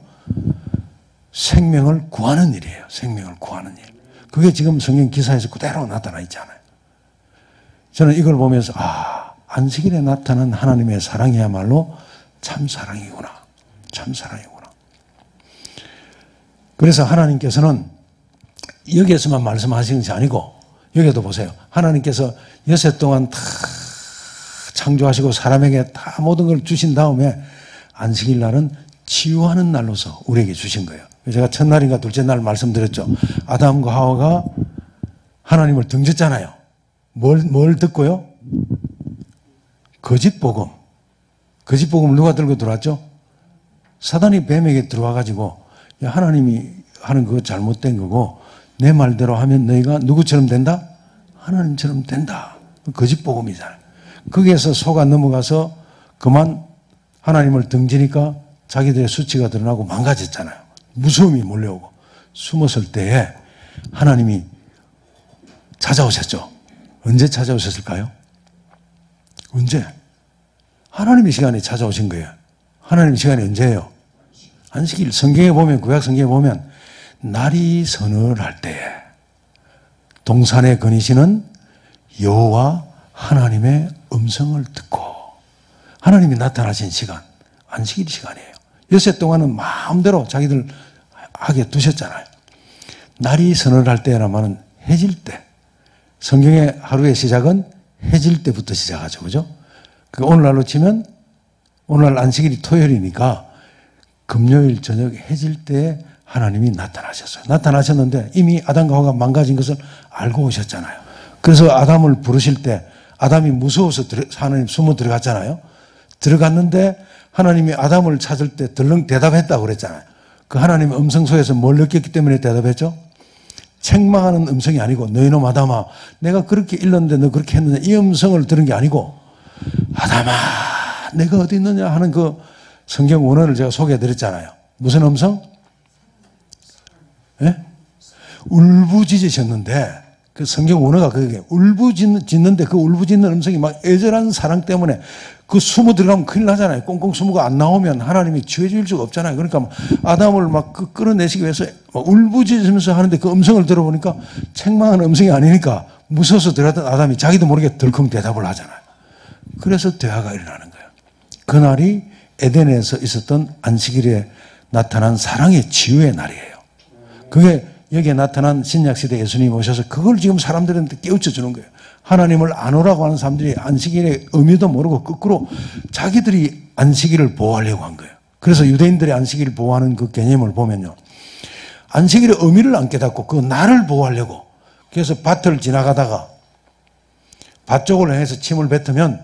생명을 구하는 일이에요. 생명을 구하는 일. 그게 지금 성경 기사에서 그대로 나타나 있잖아요. 저는 이걸 보면서 안식일에 나타난 하나님의 사랑이야말로 참 사랑이구나. 참 사랑이구나. 그래서 하나님께서는 여기에서만 말씀하시는 것이 아니고 여기도 보세요. 하나님께서 엿새 동안 다 창조하시고 사람에게 다 모든 걸 주신 다음에 안식일 날은 치유하는 날로서 우리에게 주신 거예요. 제가 첫날인가 둘째 날 말씀드렸죠. 아담과 하와가 하나님을 등졌잖아요. 뭘 듣고요? 거짓복음. 거짓복음을 누가 들고 들어왔죠? 사단이 뱀에게 들어와가지고 야, 하나님이 하는 그거 잘못된 거고 내 말대로 하면 너희가 누구처럼 된다? 하나님처럼 된다. 거짓복음이잖아요. 거기에서 속아 넘어가서 그만 하나님을 등지니까 자기들의 수치가 드러나고 망가졌잖아요. 무서움이 몰려오고 숨었을 때에 하나님이 찾아오셨죠. 언제 찾아오셨을까요? 언제? 하나님의 시간에 찾아오신 거예요. 하나님의 시간이 언제예요? 안식일. 성경에 보면, 구약 성경에 보면 날이 서늘할 때에 동산에 거니시는 여호와 하나님의 음성을 듣고 하나님이 나타나신 시간, 안식일 시간이에요. 엿새 동안은 마음대로 자기들 하게 두셨잖아요. 날이 서늘할 때란 말은 해질 때. 성경의 하루의 시작은 해질 때부터 시작하죠. 그죠? 오늘날로 치면 오늘날 안식일이 토요일이니까 금요일 저녁 해질 때에 하나님이 나타나셨어요. 나타나셨는데 이미 아담과 하와가 망가진 것을 알고 오셨잖아요. 그래서 아담을 부르실 때 아담이 무서워서 하나님 숨어 들어갔잖아요. 들어갔는데 하나님이 아담을 찾을 때 덜렁 대답했다고 그랬잖아요. 그 하나님의 음성 속에서 뭘 느꼈기 때문에 대답했죠? 책망하는 음성이 아니고 너희놈 아담아 내가 그렇게 일렀는데 너 그렇게 했느냐 이 음성을 들은 게 아니고 아담아 내가 어디 있느냐 하는 그 성경 원어를 제가 소개해드렸잖아요. 무슨 음성? 예? 울부짖으셨는데 그 성경 원어가 그게 울부짖는데 그 울부짖는 음성이 막 애절한 사랑 때문에 그 숨어 들어가면 큰일 나잖아요. 꽁꽁 숨어가 안 나오면 하나님이 지혜 줄 수가 없잖아요. 그러니까 아담을 막 끌어내시기 위해서 막 울부짖으면서 하는데 그 음성을 들어보니까 책망하는 음성이 아니니까 무서워서 들어갔던 아담이 자기도 모르게 덜컹 대답을 하잖아요. 그래서 대화가 일어나는 거예요. 그날이 에덴에서 있었던 안식일에 나타난 사랑의 치유의 날이에요. 그게 여기에 나타난 신약시대 예수님이 오셔서 그걸 지금 사람들한테 깨우쳐 주는 거예요. 하나님을 안 오라고 하는 사람들이 안식일의 의미도 모르고 거꾸로 자기들이 안식일을 보호하려고 한 거예요. 그래서 유대인들이 안식일을 보호하는 그 개념을 보면요. 안식일의 의미를 안 깨닫고 그 날을 보호하려고. 그래서 밭을 지나가다가 밭 쪽을 향해서 침을 뱉으면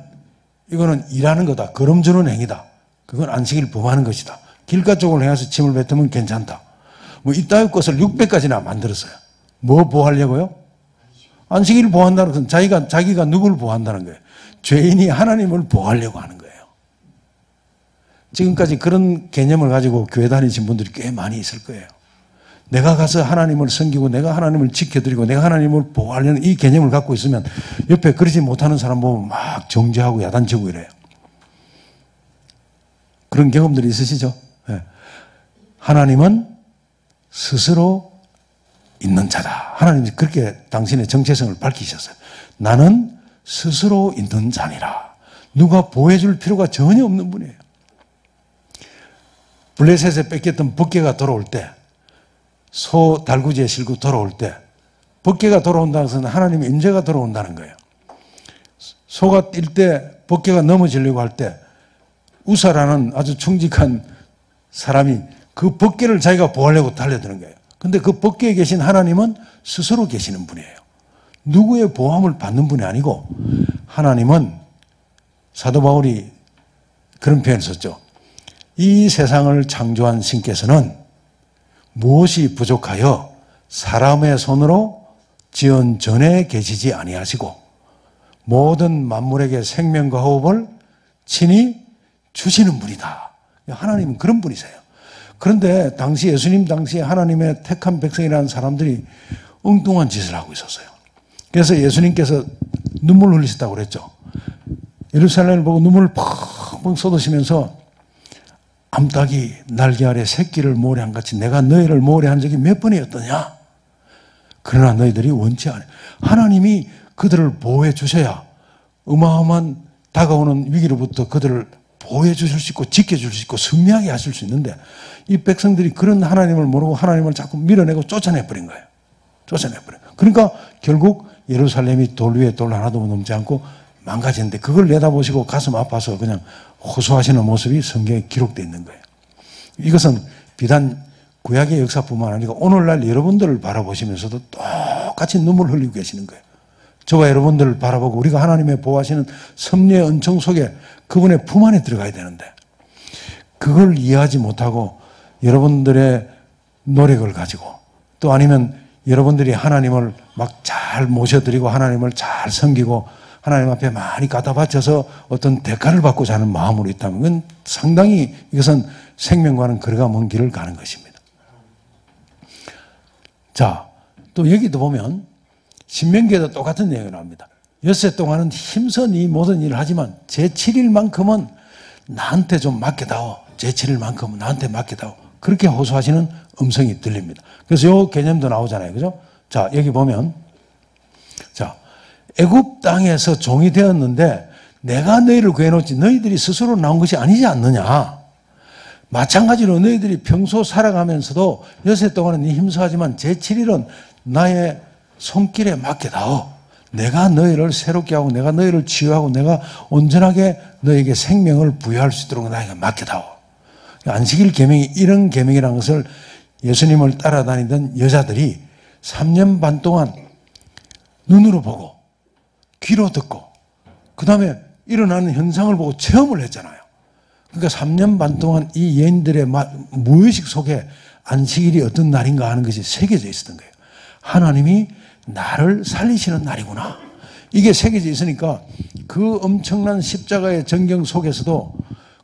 이거는 일하는 거다. 거름 주는 행위다. 그건 안식일을 보호하는 것이다. 길가 쪽을 향해서 침을 뱉으면 괜찮다. 뭐 이따위 것을 600가지나 만들었어요. 뭐 보호하려고요? 안식일을 보호한다는 것은 자기가 누구를 보호한다는 거예요. 죄인이 하나님을 보호하려고 하는 거예요. 지금까지 그런 개념을 가지고 교회 다니신 분들이 꽤 많이 있을 거예요. 내가 가서 하나님을 섬기고 내가 하나님을 지켜드리고 내가 하나님을 보호하려는 이 개념을 갖고 있으면 옆에 그러지 못하는 사람 보면 막 정죄하고 야단치고 이래요. 그런 경험들이 있으시죠? 네. 하나님은 스스로 있는 자다. 하나님이 그렇게 당신의 정체성을 밝히셨어요. 나는 스스로 있는 자니라. 누가 보호해줄 필요가 전혀 없는 분이에요. 블레셋에 뺏겼던 벗개가 돌아올 때, 소 달구지에 실고 돌아올 때, 벗개가 돌아온다는 것은 하나님의 임재가 돌아온다는 거예요. 소가 뛸 때 벗개가 넘어지려고 할 때 우사라는 아주 충직한 사람이 그 벗개를 자기가 보호하려고 달려드는 거예요. 근데 그 벗개에 계신 하나님은 스스로 계시는 분이에요. 누구의 보호함을 받는 분이 아니고 하나님은 사도 바울이 그런 표현을 썼죠. 이 세상을 창조한 신께서는 무엇이 부족하여 사람의 손으로 지은 전에 계시지 아니하시고 모든 만물에게 생명과 호흡을 친히 주시는 분이다. 하나님은 그런 분이세요. 그런데 당시 예수님 당시에 하나님의 택한 백성이라는 사람들이 엉뚱한 짓을 하고 있었어요. 그래서 예수님께서 눈물 흘리셨다고 그랬죠. 예루살렘을 보고 눈물을 펑펑 쏟으시면서 암탉이 날개 아래 새끼를 모래한 같이 내가 너희를 모래한 적이 몇 번이었더냐. 그러나 너희들이 원치 않아요. 하나님이 그들을 보호해 주셔야 어마어마한 다가오는 위기로부터 그들을 보호해 주실 수 있고 지켜줄 수 있고 승리하게 하실 수 있는데 이 백성들이 그런 하나님을 모르고 하나님을 자꾸 밀어내고 쫓아내버린 거예요. 쫓아내버린 거예요. 그러니까 결국 예루살렘이 돌 위에 돌 하나도 넘지 않고 망가졌는데 그걸 내다보시고 가슴 아파서 그냥 호소하시는 모습이 성경에 기록되어 있는 거예요. 이것은 비단 구약의 역사뿐만 아니라 오늘날 여러분들을 바라보시면서도 똑같이 눈물 흘리고 계시는 거예요. 저와 여러분들을 바라보고 우리가 하나님의 보호하시는 섭리의 은총 속에 그분의 품 안에 들어가야 되는데 그걸 이해하지 못하고 여러분들의 노력을 가지고 또 아니면 여러분들이 하나님을 막 잘 모셔드리고 하나님을 잘 섬기고 하나님 앞에 많이 갖다 바쳐서 어떤 대가를 받고 사는 마음으로 있다면 그건 상당히 이것은 생명과는 거리가 먼 길을 가는 것입니다. 자, 또 여기도 보면 신명기에도 똑같은 내용이 나옵니다. 엿새 동안은 힘써 네 모든 일을 하지만 제7일만큼은 나한테 좀 맡겨다오. 제7일만큼은 나한테 맡겨다오. 그렇게 호소하시는 음성이 들립니다. 그래서 이 개념도 나오잖아요. 그죠? 자, 여기 보면 자, 애굽 땅에서 종이 되었는데 내가 너희를 구해놓지 너희들이 스스로 나온 것이 아니지 않느냐. 마찬가지로 너희들이 평소 살아가면서도 엿새 동안은 네 힘써하지만 제7일은 나의 손길에 맡겨다오. 내가 너희를 새롭게 하고 내가 너희를 치유하고 내가 온전하게 너에게 생명을 부여할 수 있도록 나에게 맡겨다오. 안식일 계명이 이런 계명이라는 것을 예수님을 따라다니던 여자들이 3년 반 동안 눈으로 보고 귀로 듣고 그 다음에 일어나는 현상을 보고 체험을 했잖아요. 그러니까 3년 반 동안 이 여인들의 무의식 속에 안식일이 어떤 날인가 하는 것이 새겨져 있었던 거예요. 하나님이 나를 살리시는 날이구나. 이게 새겨져 있으니까 그 엄청난 십자가의 전경 속에서도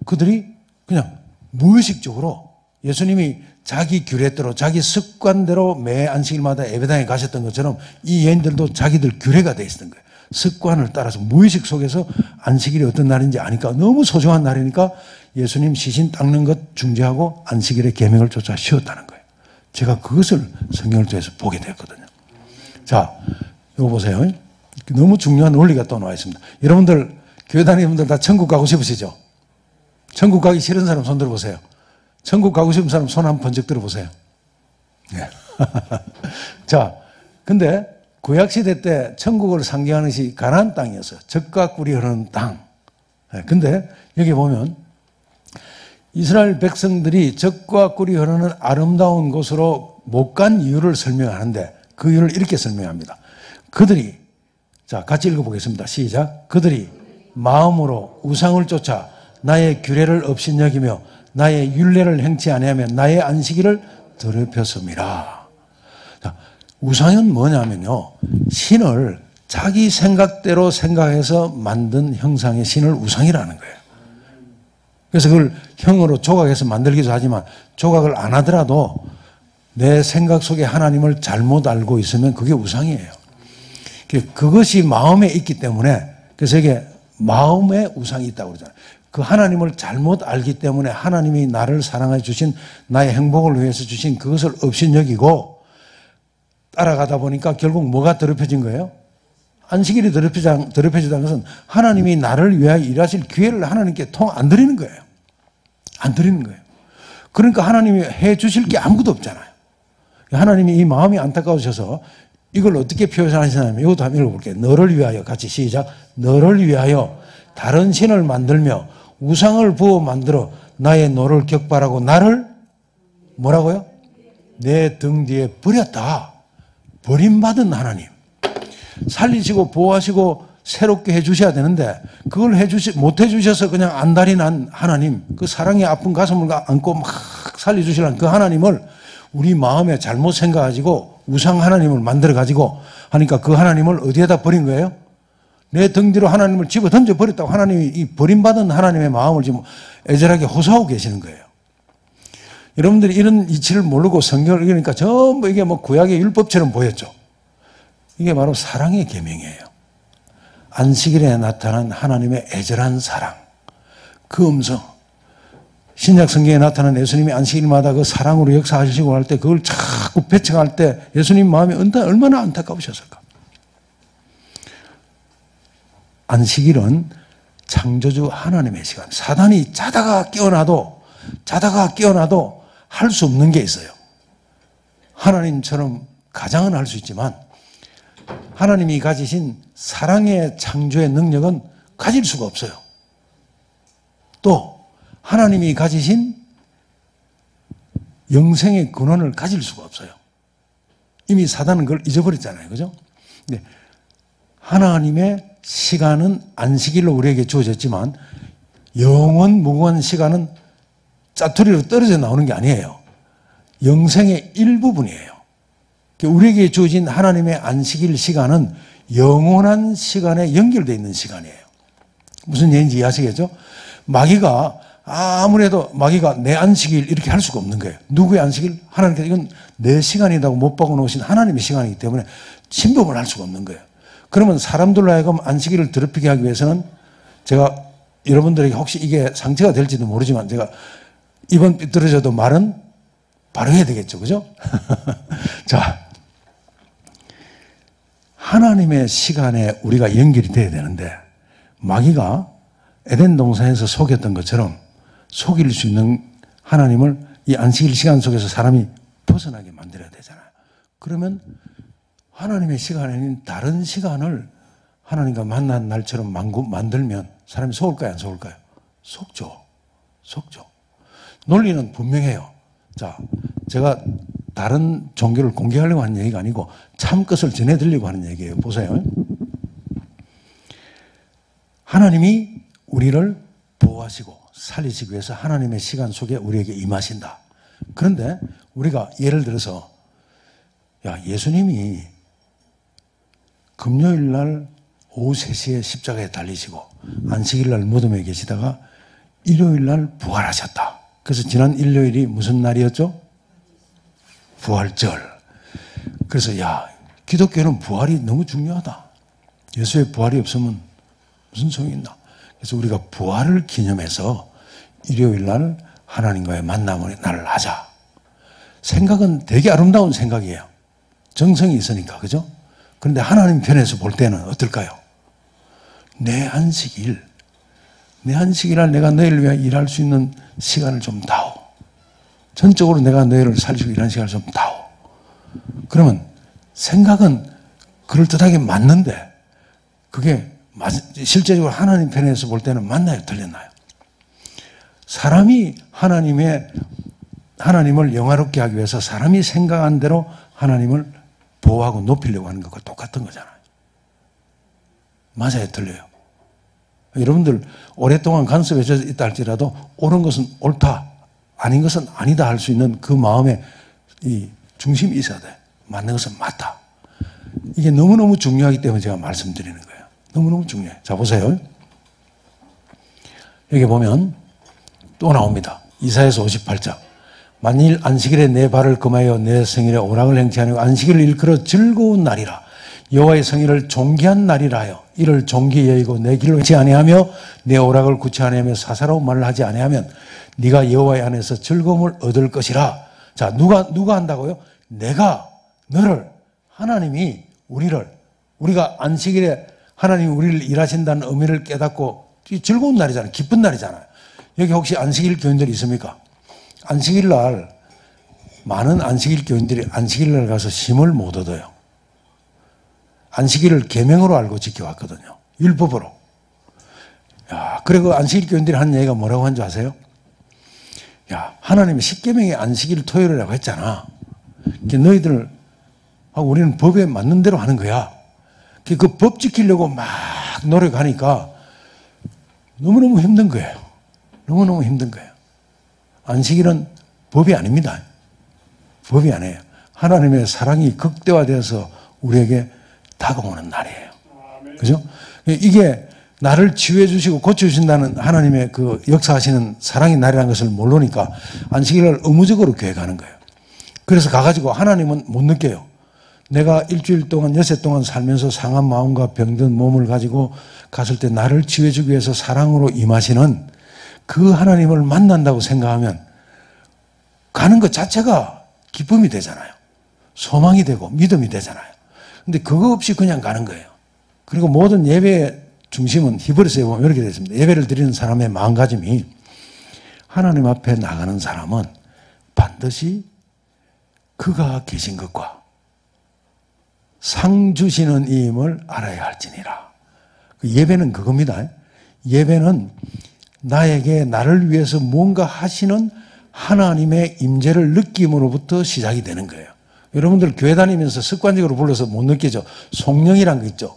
그들이 그냥 무의식적으로 예수님이 자기 규례대로 자기 습관대로 매 안식일마다 예배당에 가셨던 것처럼 이 여인들도 자기들 규례가 돼 있었던 거예요. 습관을 따라서 무의식 속에서 안식일이 어떤 날인지 아니까 너무 소중한 날이니까 예수님 시신 닦는 것 중지하고 안식일의 계명을 쫓아 쉬었다는 거예요. 제가 그것을 성경을 통해서 보게 되었거든요. 자, 이거 보세요. 너무 중요한 원리가 또 나와 있습니다. 여러분들 교회 다니는 분들 다 천국 가고 싶으시죠? 천국 가기 싫은 사람 손 들어보세요. 천국 가고 싶은 사람 손 한번 번쩍 들어보세요. 네. 자, 근데 구약시대 때 천국을 상징하는 것이 가나안 땅이었어요. 젖과 꿀이 흐르는 땅. 네. 근데 여기 보면 이스라엘 백성들이 젖과 꿀이 흐르는 아름다운 곳으로 못 간 이유를 설명하는데 그 이유를 이렇게 설명합니다. 그들이, 자, 같이 읽어보겠습니다. 시작. 그들이 마음으로 우상을 쫓아 나의 규례를 업신여기며 나의 율례를 행치 아니하며 나의 안식일을 더럽혔음이라. 자, 우상은 뭐냐면요, 신을 자기 생각대로 생각해서 만든 형상의 신을 우상이라는 거예요. 그래서 그걸 형으로 조각해서 만들기도 하지만 조각을 안 하더라도 내 생각 속에 하나님을 잘못 알고 있으면 그게 우상이에요. 그것이 마음에 있기 때문에, 그래서 이게 마음에 우상이 있다고 그러잖아요. 그 하나님을 잘못 알기 때문에 하나님이 나를 사랑해 주신 나의 행복을 위해서 주신 그것을 업신여기고 따라가다 보니까 결국 뭐가 더럽혀진 거예요? 안식일이 더럽혀지다는 것은 하나님이 나를 위하여 일하실 기회를 하나님께 안 드리는 거예요. 안 드리는 거예요. 그러니까 하나님이 해 주실 게 아무것도 없잖아요. 하나님이 이 마음이 안타까우셔서 이걸 어떻게 표현하시냐면 이것도 한번 읽어볼게요. 너를 위하여, 같이 시작. 너를 위하여 다른 신을 만들며 우상을 부어 만들어 나의 노를 격발하고 나를 뭐라고요? 내 등 뒤에 버렸다. 버림받은 하나님. 살리시고 보호하시고 새롭게 해주셔야 되는데 그걸 못 해주셔서 그냥 안달이 난 하나님, 그 사랑의 아픈 가슴을 안고 막 살려주시라는 그 하나님을 우리 마음에 잘못 생각가지고 우상 하나님을 만들어가지고 하니까 그 하나님을 어디에다 버린 거예요? 내 등 뒤로 하나님을 집어 던져 버렸다고 하나님이 이 버림받은 하나님의 마음을 지금 애절하게 호소하고 계시는 거예요. 여러분들이 이런 이치를 모르고 성경을 읽으니까 전부 이게 뭐 구약의 율법처럼 보였죠. 이게 바로 사랑의 계명이에요. 안식일에 나타난 하나님의 애절한 사랑, 그 음성. 신약 성경에 나타난 예수님이 안식일마다 그 사랑으로 역사하시고 할 때 그걸 자꾸 배척할 때 예수님 마음이 얼마나 안타까우셨을까. 안식일은 창조주 하나님의 시간. 사단이 자다가 깨어나도 할 수 없는 게 있어요. 하나님처럼 가장은 할 수 있지만 하나님이 가지신 사랑의 창조의 능력은 가질 수가 없어요. 또 하나님이 가지신 영생의 근원을 가질 수가 없어요. 이미 사단은 그걸 잊어버렸잖아요. 그죠? 근데 하나님의 시간은 안식일로 우리에게 주어졌지만 영원 무궁한 시간은 짜투리로 떨어져 나오는 게 아니에요. 영생의 일부분이에요. 우리에게 주어진 하나님의 안식일 시간은 영원한 시간에 연결되어 있는 시간이에요. 무슨 얘기인지 이해하시겠죠? 마귀가 아무래도 내 안식일 이렇게 할 수가 없는 거예요. 누구의 안식일? 하나님께서 이건 내 시간이라고 못 박아놓으신 하나님의 시간이기 때문에 침범을 할 수가 없는 거예요. 그러면 사람들로 하여금 안식일을 더럽히게 하기 위해서는 제가 여러분들에게 혹시 이게 상처가 될지도 모르지만 제가 이번 삐뚤어져도 말은 바로 해야 되겠죠. 그죠? 자, 하나님의 시간에 우리가 연결이 돼야 되는데 마귀가 에덴 동산에서 속였던 것처럼 속일 수 있는 하나님을 이 안식일 시간 속에서 사람이 벗어나게 만들어야 되잖아요. 그러면 하나님의 시간이 아닌 다른 시간을 하나님과 만난 날처럼 만들면 사람이 속을까요? 안 속을까요? 속죠. 논리는 분명해요. 자, 제가 다른 종교를 공개하려고 하는 얘기가 아니고 참 것을 전해드리려고 하는 얘기예요. 보세요. 하나님이 우리를 보호하시고 살리시기 위해서 하나님의 시간 속에 우리에게 임하신다. 그런데 우리가 예를 들어서 예수님이 금요일 날 오후 3시에 십자가에 달리시고 안식일 날 무덤에 계시다가 일요일 날 부활하셨다. 그래서 지난 일요일이 무슨 날이었죠? 부활절. 그래서 야, 기독교는 부활이 너무 중요하다. 예수의 부활이 없으면 무슨 소용이 있나. 그래서 우리가 부활을 기념해서 일요일 날 하나님과의 만남을 날을 하자. 생각은 되게 아름다운 생각이에요. 정성이 있으니까, 그죠? 그런데 하나님 편에서 볼 때는 어떨까요? 내 안식일 날 내가 너희를 위해 일할 수 있는 시간을 좀 다오. 전적으로 내가 너희를 살리고 일하는 시간을 좀 다오. 그러면 생각은 그럴듯하게 맞는데 그게 실제적으로 하나님 편에서 볼 때는 맞나요? 틀렸나요? 사람이 하나님을 영화롭게 하기 위해서 사람이 생각한 대로 하나님을 보호하고 높이려고 하는 것과 똑같은 거잖아요. 맞아요? 틀려요? 여러분들 오랫동안 간섭해져 있다 할지라도 옳은 것은 옳다, 아닌 것은 아니다 할 수 있는 그 마음에 이 중심이 있어야 돼. 맞는 것은 맞다. 이게 너무너무 중요하기 때문에 제가 말씀드리는 거예요. 너무너무 중요해요. 자, 보세요. 여기 보면 또 나옵니다. 이사야서 58장. 만일 안식일에 내 발을 금하여 내 성일에 오락을 행치 아니하고 안식일을 일컬어 즐거운 날이라 여호와의 성일을 존귀한 날이라 하여 이를 존귀히 여기고 내 길로 행치 아니하며 내 오락을 굳이 아니하며 사사로운 말을 하지 아니하면 네가 여호와의 안에서 즐거움을 얻을 것이라. 자, 누가 한다고요? 내가 너를, 하나님이 우리가 안식일에 하나님이 우리를 일하신다는 의미를 깨닫고 즐거운 날이잖아요. 기쁜 날이잖아요. 여기 혹시 안식일 교인들이 있습니까? 안식일 날 많은 안식일 교인들이 안식일 날 가서 쉼을 못 얻어요. 안식일을 계명으로 알고 지켜왔거든요. 율법으로. 야, 그리고 안식일 교인들이 한 얘기가 뭐라고 한 줄 아세요? 야, 하나님이 십계명에 안식일 토요일이라고 했잖아. 너희들하고 우리는 법에 맞는 대로 하는 거야. 그 법 지키려고 막 노력하니까 너무너무 힘든 거예요. 너무너무 힘든 거예요. 안식일은 법이 아닙니다. 법이 아니에요. 하나님의 사랑이 극대화되어서 우리에게 다가오는 날이에요. 그죠? 이게 나를 치유해 주시고 고쳐주신다는 하나님의 그 역사하시는 사랑의 날이라는 것을 모르니까 안식일을 의무적으로 교회 가는 거예요. 그래서 가가지고 하나님은 못 느껴요. 내가 일주일 동안, 여섯 동안 살면서 상한 마음과 병든 몸을 가지고 갔을 때 나를 치유해 주기 위해서 사랑으로 임하시는 그 하나님을 만난다고 생각하면 가는 것 자체가 기쁨이 되잖아요. 소망이 되고 믿음이 되잖아요. 근데 그거 없이 그냥 가는 거예요. 그리고 모든 예배의 중심은 히브리서에 보면 이렇게 되어 있습니다. 예배를 드리는 사람의 마음가짐이 하나님 앞에 나가는 사람은 반드시 그가 계신 것과 상 주시는 이임을 알아야 할지니라. 예배는 그겁니다. 예배는 나에게 나를 위해서 뭔가 하시는 하나님의 임재를 느낌으로부터 시작이 되는 거예요. 여러분들 교회 다니면서 습관적으로 불러서 못 느끼죠. 송령이란 거 있죠.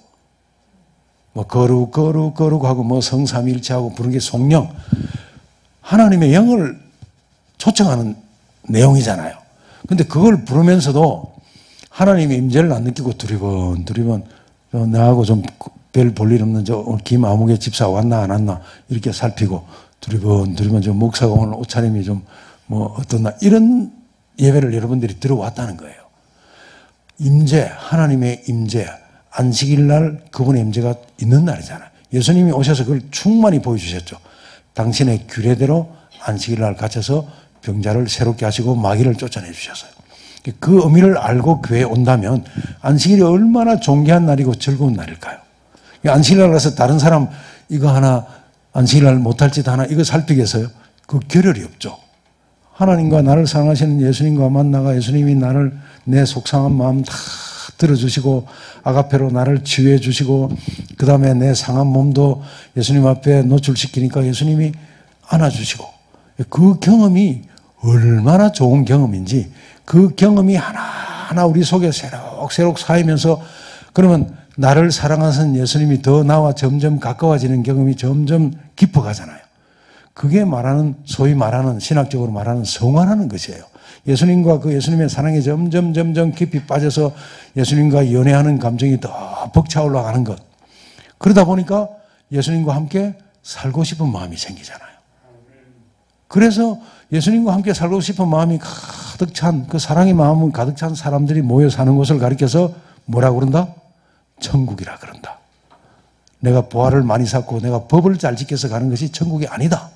뭐 거룩 하고 뭐 성삼일체하고 부르는 게 송령. 하나님의 영을 초청하는 내용이잖아요. 근데 그걸 부르면서도 하나님의 임재를 안 느끼고 두리번 나하고 좀 별 볼 일 없는 저 김아무개 집사 왔나 안 왔나 이렇게 살피고 두리번 저 목사가 오늘 옷차림이 좀 뭐 어떻나 이런 예배를 여러분들이 들어왔다는 거예요. 임재, 하나님의 임재, 안식일 날 그분의 임재가 있는 날이잖아요. 예수님이 오셔서 그걸 충만히 보여주셨죠. 당신의 규례대로 안식일 날 갇혀서 병자를 새롭게 하시고 마귀를 쫓아내 주셨어요. 그 의미를 알고 교회에 온다면 안식일이 얼마나 존귀한 날이고 즐거운 날일까요? 안식일 날 가서 다른 사람 이거 하나 안식일 날 못할 짓 하나 이거 살피겠어요? 그 겨를이 없죠. 하나님과 나를 사랑하시는 예수님과 만나가 예수님이 나를 내 속상한 마음 다 들어주시고 아가페로 나를 치유해 주시고 그 다음에 내 상한 몸도 예수님 앞에 노출시키니까 예수님이 안아주시고 그 경험이 얼마나 좋은 경험인지 그 경험이 하나하나 우리 속에 새록새록 쌓이면서 그러면 나를 사랑하시는 예수님이 더 나와 점점 가까워지는 경험이 점점 깊어가잖아요. 그게 소위 말하는 신학적으로 말하는 성화라는 것이에요. 예수님과 그 예수님의 사랑에 점점 깊이 빠져서 예수님과 연애하는 감정이 더 벅차 올라가는 것. 그러다 보니까 예수님과 함께 살고 싶은 마음이 생기잖아요. 그래서 예수님과 함께 살고 싶은 마음이 가득 찬, 그 사랑의 마음은 가득 찬 사람들이 모여 사는 곳을 가리켜서 뭐라고 그런다? 천국이라 그런다. 내가 보화를 많이 샀고 내가 법을 잘 지켜서 가는 것이 천국이 아니다.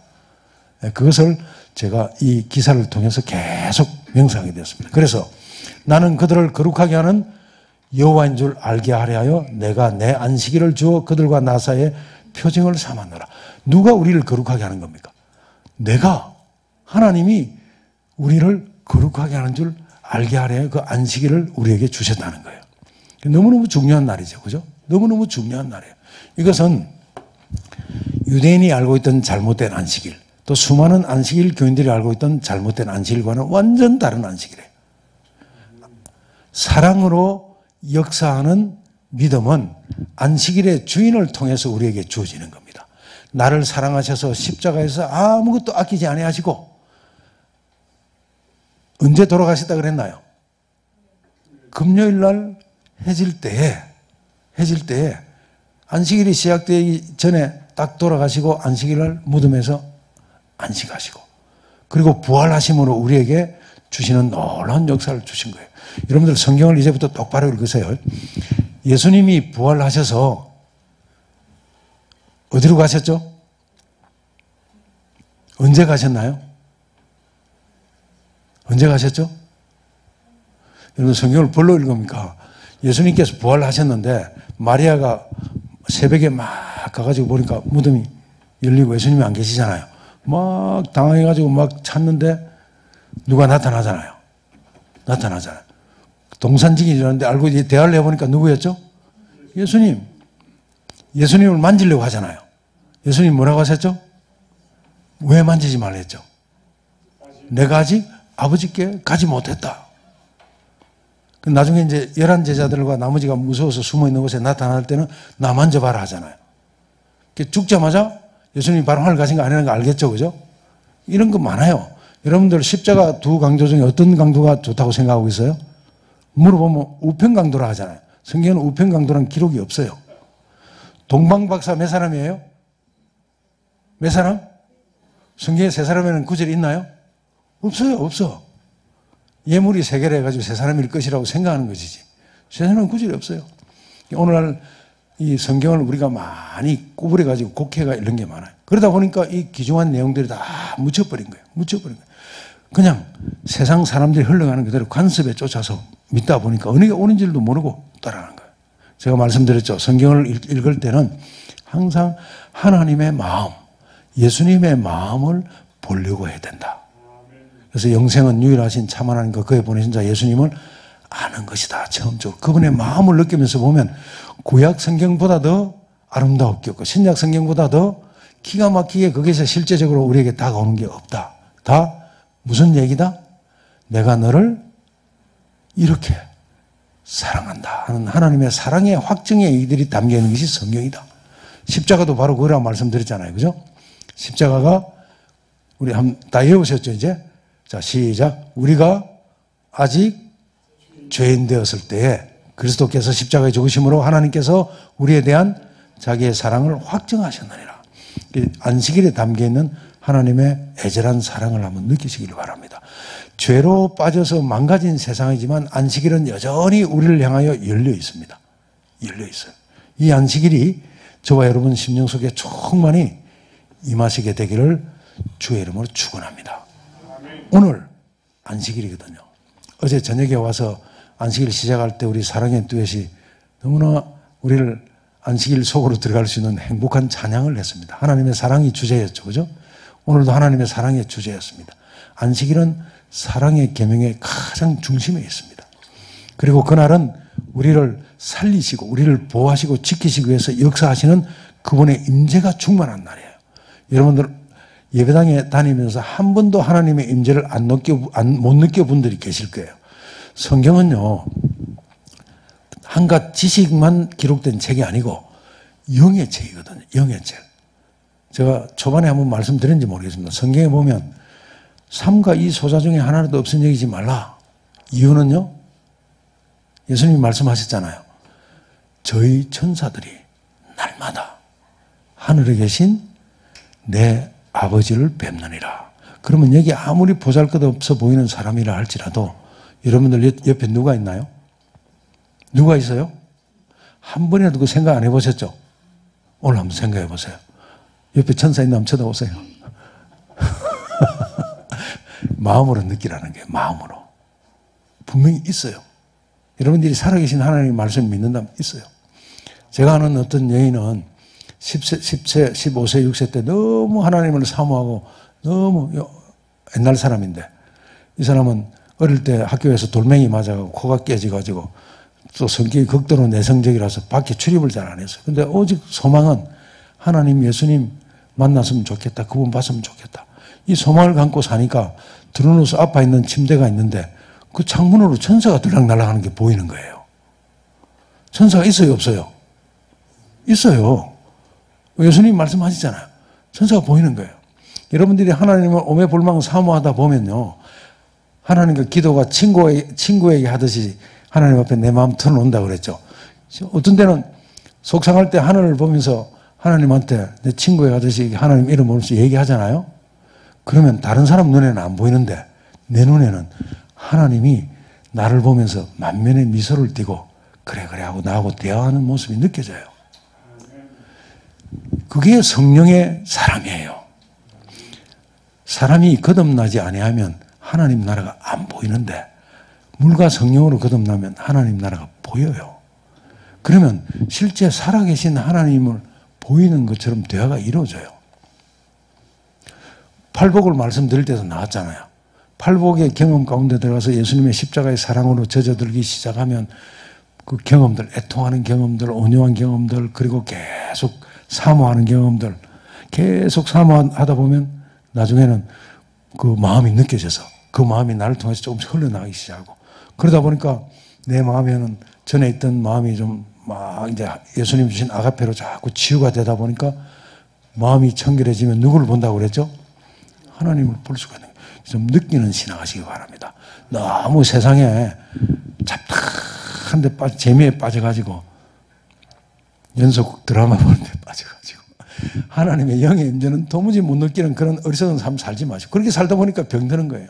그것을 제가 이 기사를 통해서 계속 명상하게 되었습니다. 그래서 나는 그들을 거룩하게 하는 여호와인 줄 알게 하려 하여 내가 내 안식일을 주어 그들과 나 사이에 표징을 삼았노라. 누가 우리를 거룩하게 하는 겁니까? 내가, 하나님이 우리를 거룩하게 하는 줄 알게 하려 하여 그 안식일을 우리에게 주셨다는 거예요. 너무너무 중요한 날이죠. 그죠? 너무너무 중요한 날이에요. 이것은 유대인이 알고 있던 잘못된 안식일, 또 수많은 안식일 교인들이 알고 있던 잘못된 안식일과는 완전 다른 안식일이에요. 사랑으로 역사하는 믿음은 안식일의 주인을 통해서 우리에게 주어지는 겁니다. 나를 사랑하셔서 십자가에서 아무것도 아끼지 아니하시고 언제 돌아가셨다 그랬나요? 금요일 날 해질 때에 안식일이 시작되기 전에 딱 돌아가시고 안식일 날 무덤에서 안식하시고 그리고 부활하심으로 우리에게 주시는 놀라운 역사를 주신 거예요. 여러분들 성경을 이제부터 똑바로 읽으세요. 예수님이 부활하셔서 어디로 가셨죠? 언제 가셨나요? 언제 가셨죠? 여러분 성경을 뭘로 읽습니까? 예수님께서 부활하셨는데 마리아가 새벽에 막 가가지고 보니까 무덤이 열리고 예수님이 안 계시잖아요. 막 당황해가지고 막 찾는데 누가 나타나잖아요. 동산직이 일어났는데 알고 이제 대화를 해보니까 누구였죠? 예수님. 예수님을 만지려고 하잖아요. 예수님 뭐라고 하셨죠? 왜 만지지 말라 했죠? 내가 아직 아버지께 가지 못했다. 나중에 이제 11 제자들과 나머지가 무서워서 숨어 있는 곳에 나타날 때는 나 만져봐라 하잖아요. 죽자마자 예수님이 바로 하늘 가신 거 아니라는 거 알겠죠? 그죠? 이런 거 많아요. 여러분들 십자가 두 강도 중에 어떤 강도가 좋다고 생각하고 있어요? 물어보면 우편강도라 하잖아요. 성경에는 우편강도라는 기록이 없어요. 동방박사 몇 사람이에요? 몇 사람? 성경에 세 사람에는 구절이 있나요? 없어요. 없어. 예물이 세 개를 해가지고 세 사람일 것이라고 생각하는 것이지. 세 사람은 구절이 없어요. 오늘날 이 성경을 우리가 많이 구부려가지고 곡해가 이런 게 많아요. 그러다 보니까 이 귀중한 내용들이 다 묻혀버린 거예요. 그냥 세상 사람들이 흘러가는 그대로 관습에 쫓아서 믿다 보니까 어느 게 옳은 줄도 모르고 따라가는 거예요. 제가 말씀드렸죠. 성경을 읽을 때는 항상 하나님의 마음, 예수님의 마음을 보려고 해야 된다. 그래서 영생은 유일하신 참 하나님과 그의 보내신 자 예수님을 아는 것이다. 처음적으로 그분의 마음을 느끼면서 보면 구약 성경보다 더 아름다웠고 신약 성경보다 더 기가 막히게 거기서 실제적으로 우리에게 다가오는 게 없다. 다 무슨 얘기다? 내가 너를 이렇게 사랑한다 하는 하나님의 사랑의 확증의 얘기들이 담겨있는 것이 성경이다. 십자가도 바로 그거라고 말씀드렸잖아요. 그죠? 십자가가 우리 다 외우셨죠 이제? 자 시작. 우리가 아직 죄인 되었을 때에 그리스도께서 십자가에 죽으심으로 하나님께서 우리에 대한 자기의 사랑을 확증하셨느니라. 안식일에 담겨있는 하나님의 애절한 사랑을 한번 느끼시길 바랍니다. 죄로 빠져서 망가진 세상이지만 안식일은 여전히 우리를 향하여 열려 있습니다. 열려 있어요. 이 안식일이 저와 여러분 심령 속에 충만히 임하시게 되기를 주의 이름으로 축원합니다. 오늘 안식일이거든요. 어제 저녁에 와서 안식일 시작할 때 우리 사랑의 듀엣이 너무나 우리를 안식일 속으로 들어갈 수 있는 행복한 찬양을 했습니다. 하나님의 사랑이 주제였죠. 그죠? 오늘도 하나님의 사랑의 주제였습니다. 안식일은 사랑의 계명의 가장 중심에 있습니다. 그리고 그날은 우리를 살리시고 우리를 보호하시고 지키시기 위해서 역사하시는 그분의 임재가 충만한 날이에요. 여러분들 예배당에 다니면서 한 번도 하나님의 임재를 못 느껴본 분들이 계실 거예요. 성경은요, 한갓 지식만 기록된 책이 아니고 영의 책이거든요. 영의 책. 제가 초반에 한번 말씀드렸는지 모르겠습니다. 성경에 보면 3과 2 소자 중에 하나라도 없은 여기지 말라. 이유는요, 예수님이 말씀하셨잖아요. 저희 천사들이 날마다 하늘에 계신 내 아버지를 뵙느니라. 그러면 여기 아무리 보잘것없어 보이는 사람이라 할지라도 여러분들 옆에 누가 있나요? 누가 있어요? 한 번이라도 그 생각 안 해보셨죠? 오늘 한번 생각해 보세요. 옆에 천사 있나 한번 쳐다보세요. 마음으로 느끼라는 거예요. 마음으로. 분명히 있어요. 여러분들이 살아계신 하나님의 말씀을 믿는다면 있어요. 제가 아는 어떤 여인은 10세, 15세, 6세 때 너무 하나님을 사모하고 너무 옛날 사람인데 이 사람은 어릴 때 학교에서 돌멩이 맞아가지고 코가 깨져가지고 또 성격이 극도로 내성적이라서 밖에 출입을 잘 안 했어요. 근데 오직 소망은 하나님, 예수님 만났으면 좋겠다. 그분 봤으면 좋겠다. 이 소망을 감고 사니까 들어누워서 앞에 있는 침대가 있는데 그 창문으로 천사가 들락날락 하는 게 보이는 거예요. 천사가 있어요, 없어요? 있어요. 예수님 말씀하시잖아요. 천사가 보이는 거예요. 여러분들이 하나님을 오매불망 사모하다 보면요. 하나님과 기도가 친구에게 하듯이 하나님 앞에 내 마음 털어놓는다고 그랬죠. 어떤 때는 속상할 때 하늘을 보면서 하나님한테 내 친구에 하듯이 하나님 이름 보면서 얘기하잖아요. 그러면 다른 사람 눈에는 안 보이는데 내 눈에는 하나님이 나를 보면서 만면에 미소를 띠고 그래 하고 나하고 대화하는 모습이 느껴져요. 그게 성령의 사람이에요. 사람이 거듭나지 아니하면 하나님 나라가 안 보이는데 물과 성령으로 거듭나면 하나님 나라가 보여요. 그러면 실제 살아계신 하나님을 보이는 것처럼 대화가 이루어져요. 팔복을 말씀드릴 때도 나왔잖아요. 팔복의 경험 가운데 들어가서 예수님의 십자가의 사랑으로 젖어들기 시작하면 그 경험들, 애통하는 경험들, 온유한 경험들, 그리고 계속 사모하는 경험들, 계속 사모하다 보면 나중에는 그 마음이 느껴져서 그 마음이 나를 통해서 조금씩 흘러나가기 시작하고 그러다 보니까 내 마음에는 전에 있던 마음이 좀 막 이제 예수님 주신 아가페로 자꾸 치유가 되다 보니까 마음이 청결해지면 누구를 본다고 그랬죠? 하나님을 볼 수가 있는 거예요. 좀 느끼는 신앙하시기 바랍니다. 너무 세상에 잡다한데 재미에 빠져가지고 연속 드라마 보는데 빠져가지고 하나님의 영의 임재는 도무지 못 느끼는 그런 어리석은 삶 살지 마시고 그렇게 살다 보니까 병드는 거예요.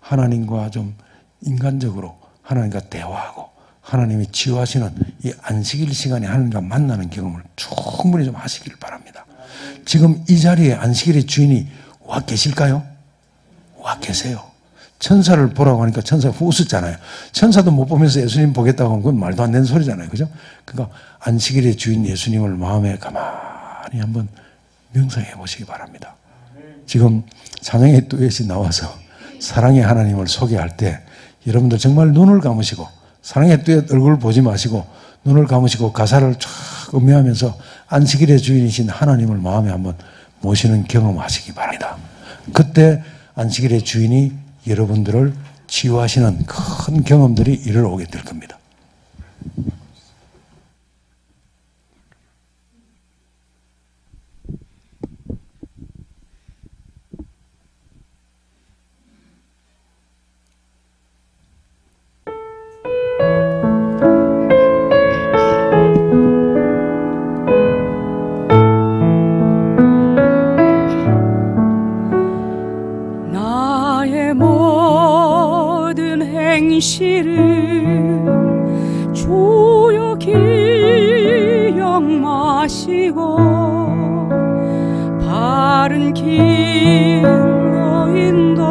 하나님과 좀 인간적으로 하나님과 대화하고 하나님이 치유하시는 이 안식일 시간에 하나님과 만나는 경험을 충분히 좀 하시길 바랍니다. 지금 이 자리에 안식일의 주인이 와 계실까요? 와 계세요. 천사를 보라고 하니까 천사가 웃었잖아요. 천사도 못 보면서 예수님 보겠다고 하면 그건 말도 안 되는 소리잖아요. 그죠? 그러니까 안식일의 주인 예수님을 마음에 가만히 한번 명상해 보시기 바랍니다. 지금 찬양의 듀엣이 나와서 사랑의 하나님을 소개할 때 여러분들 정말 눈을 감으시고 사랑의 듀엣 얼굴 보지 마시고 눈을 감으시고 가사를 쫙 음미하면서 안식일의 주인이신 하나님을 마음에 한번 모시는 경험하시기 바랍니다. 그때 안식일의 주인이 여러분들을 치유하시는 큰 경험들이 이르러오게 될 겁니다. 행실을 주여 기억마시고 바른 길로 인도하소서.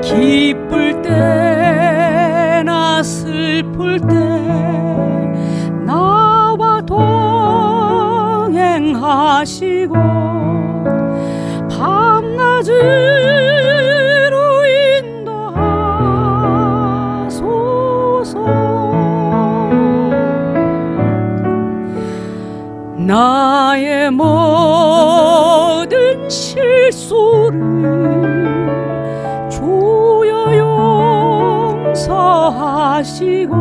기쁠 때나 슬플 때 나와 동행하시고 밤낮으로 인도하소서. 나의 모든 실수를 주여 용서하시고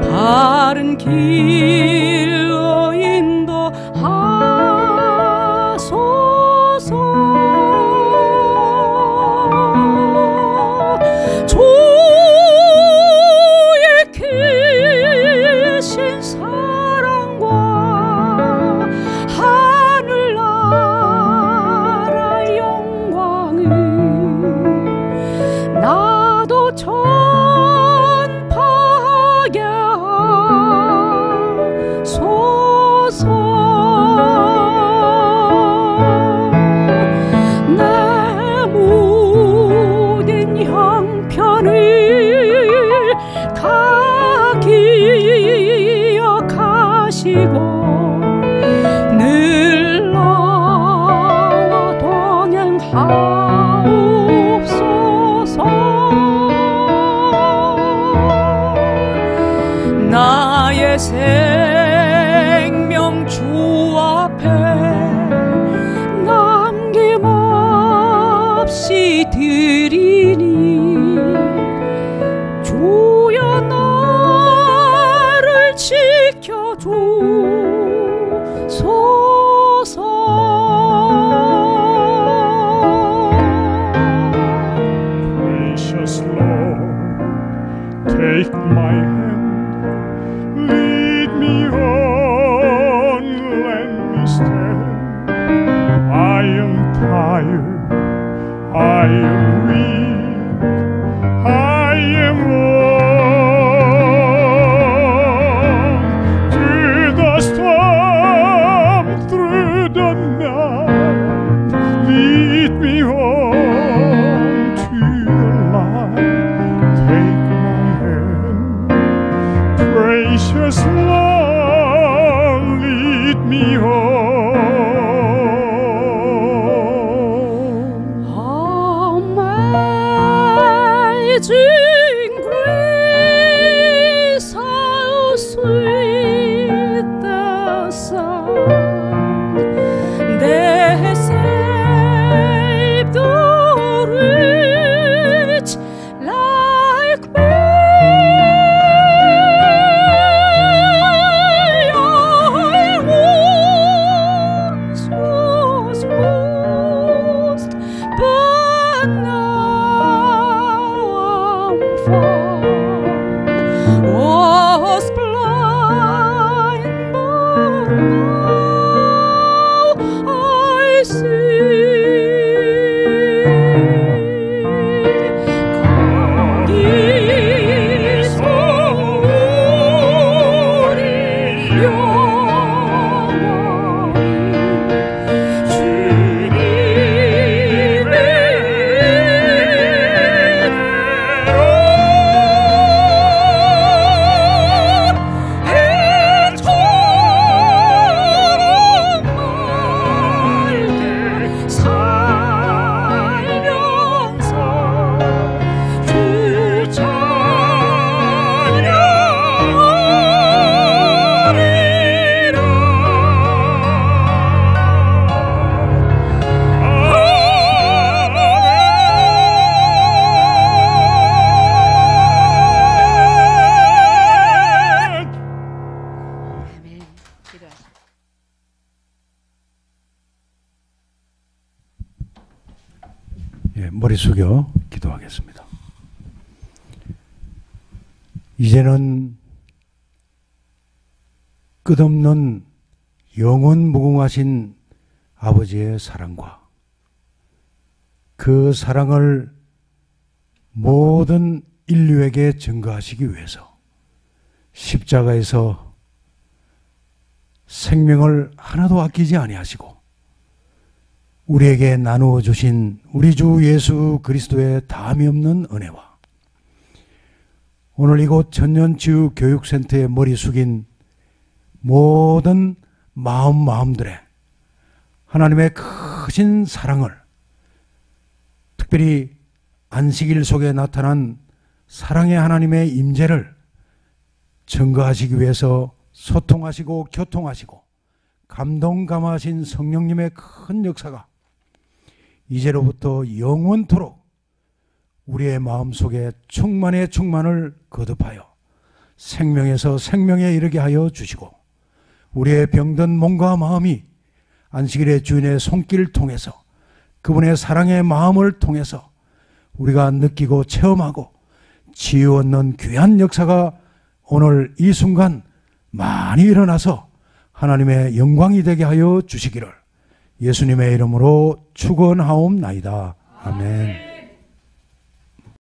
바른 길로 인도하소서. 주의 크신 am weak, I am wrong. Through the storm, through the night, lead me home to the light. Take my hand, precious Lord, lead me home. Amazing grace, how sweet the sound that saved a wretch like me. I once was lost, but now I'm found. Was blind, but now I see. God is holy, 머리 숙여 기도하겠습니다. 이제는 끝없는 영원 무궁하신 아버지의 사랑과 그 사랑을 모든 인류에게 증거하시기 위해서 십자가에서 생명을 하나도 아끼지 아니하시고 우리에게 나누어 주신 우리 주 예수 그리스도의 다함이 없는 은혜와 오늘 이곳 천년치유교육센터에 머리 숙인 모든 마음들의 하나님의 크신 사랑을, 특별히 안식일 속에 나타난 사랑의 하나님의 임재를 증거하시기 위해서 소통하시고 교통하시고 감동감화하신 성령님의 큰 역사가 이제로부터 영원토록 우리의 마음속에 충만의 충만을 거듭하여 생명에서 생명에 이르게 하여 주시고 우리의 병든 몸과 마음이 안식일의 주인의 손길을 통해서 그분의 사랑의 마음을 통해서 우리가 느끼고 체험하고 치유 얻는 귀한 역사가 오늘 이 순간 많이 일어나서 하나님의 영광이 되게 하여 주시기를 예수님의 이름으로 축원하옵나이다. 아멘.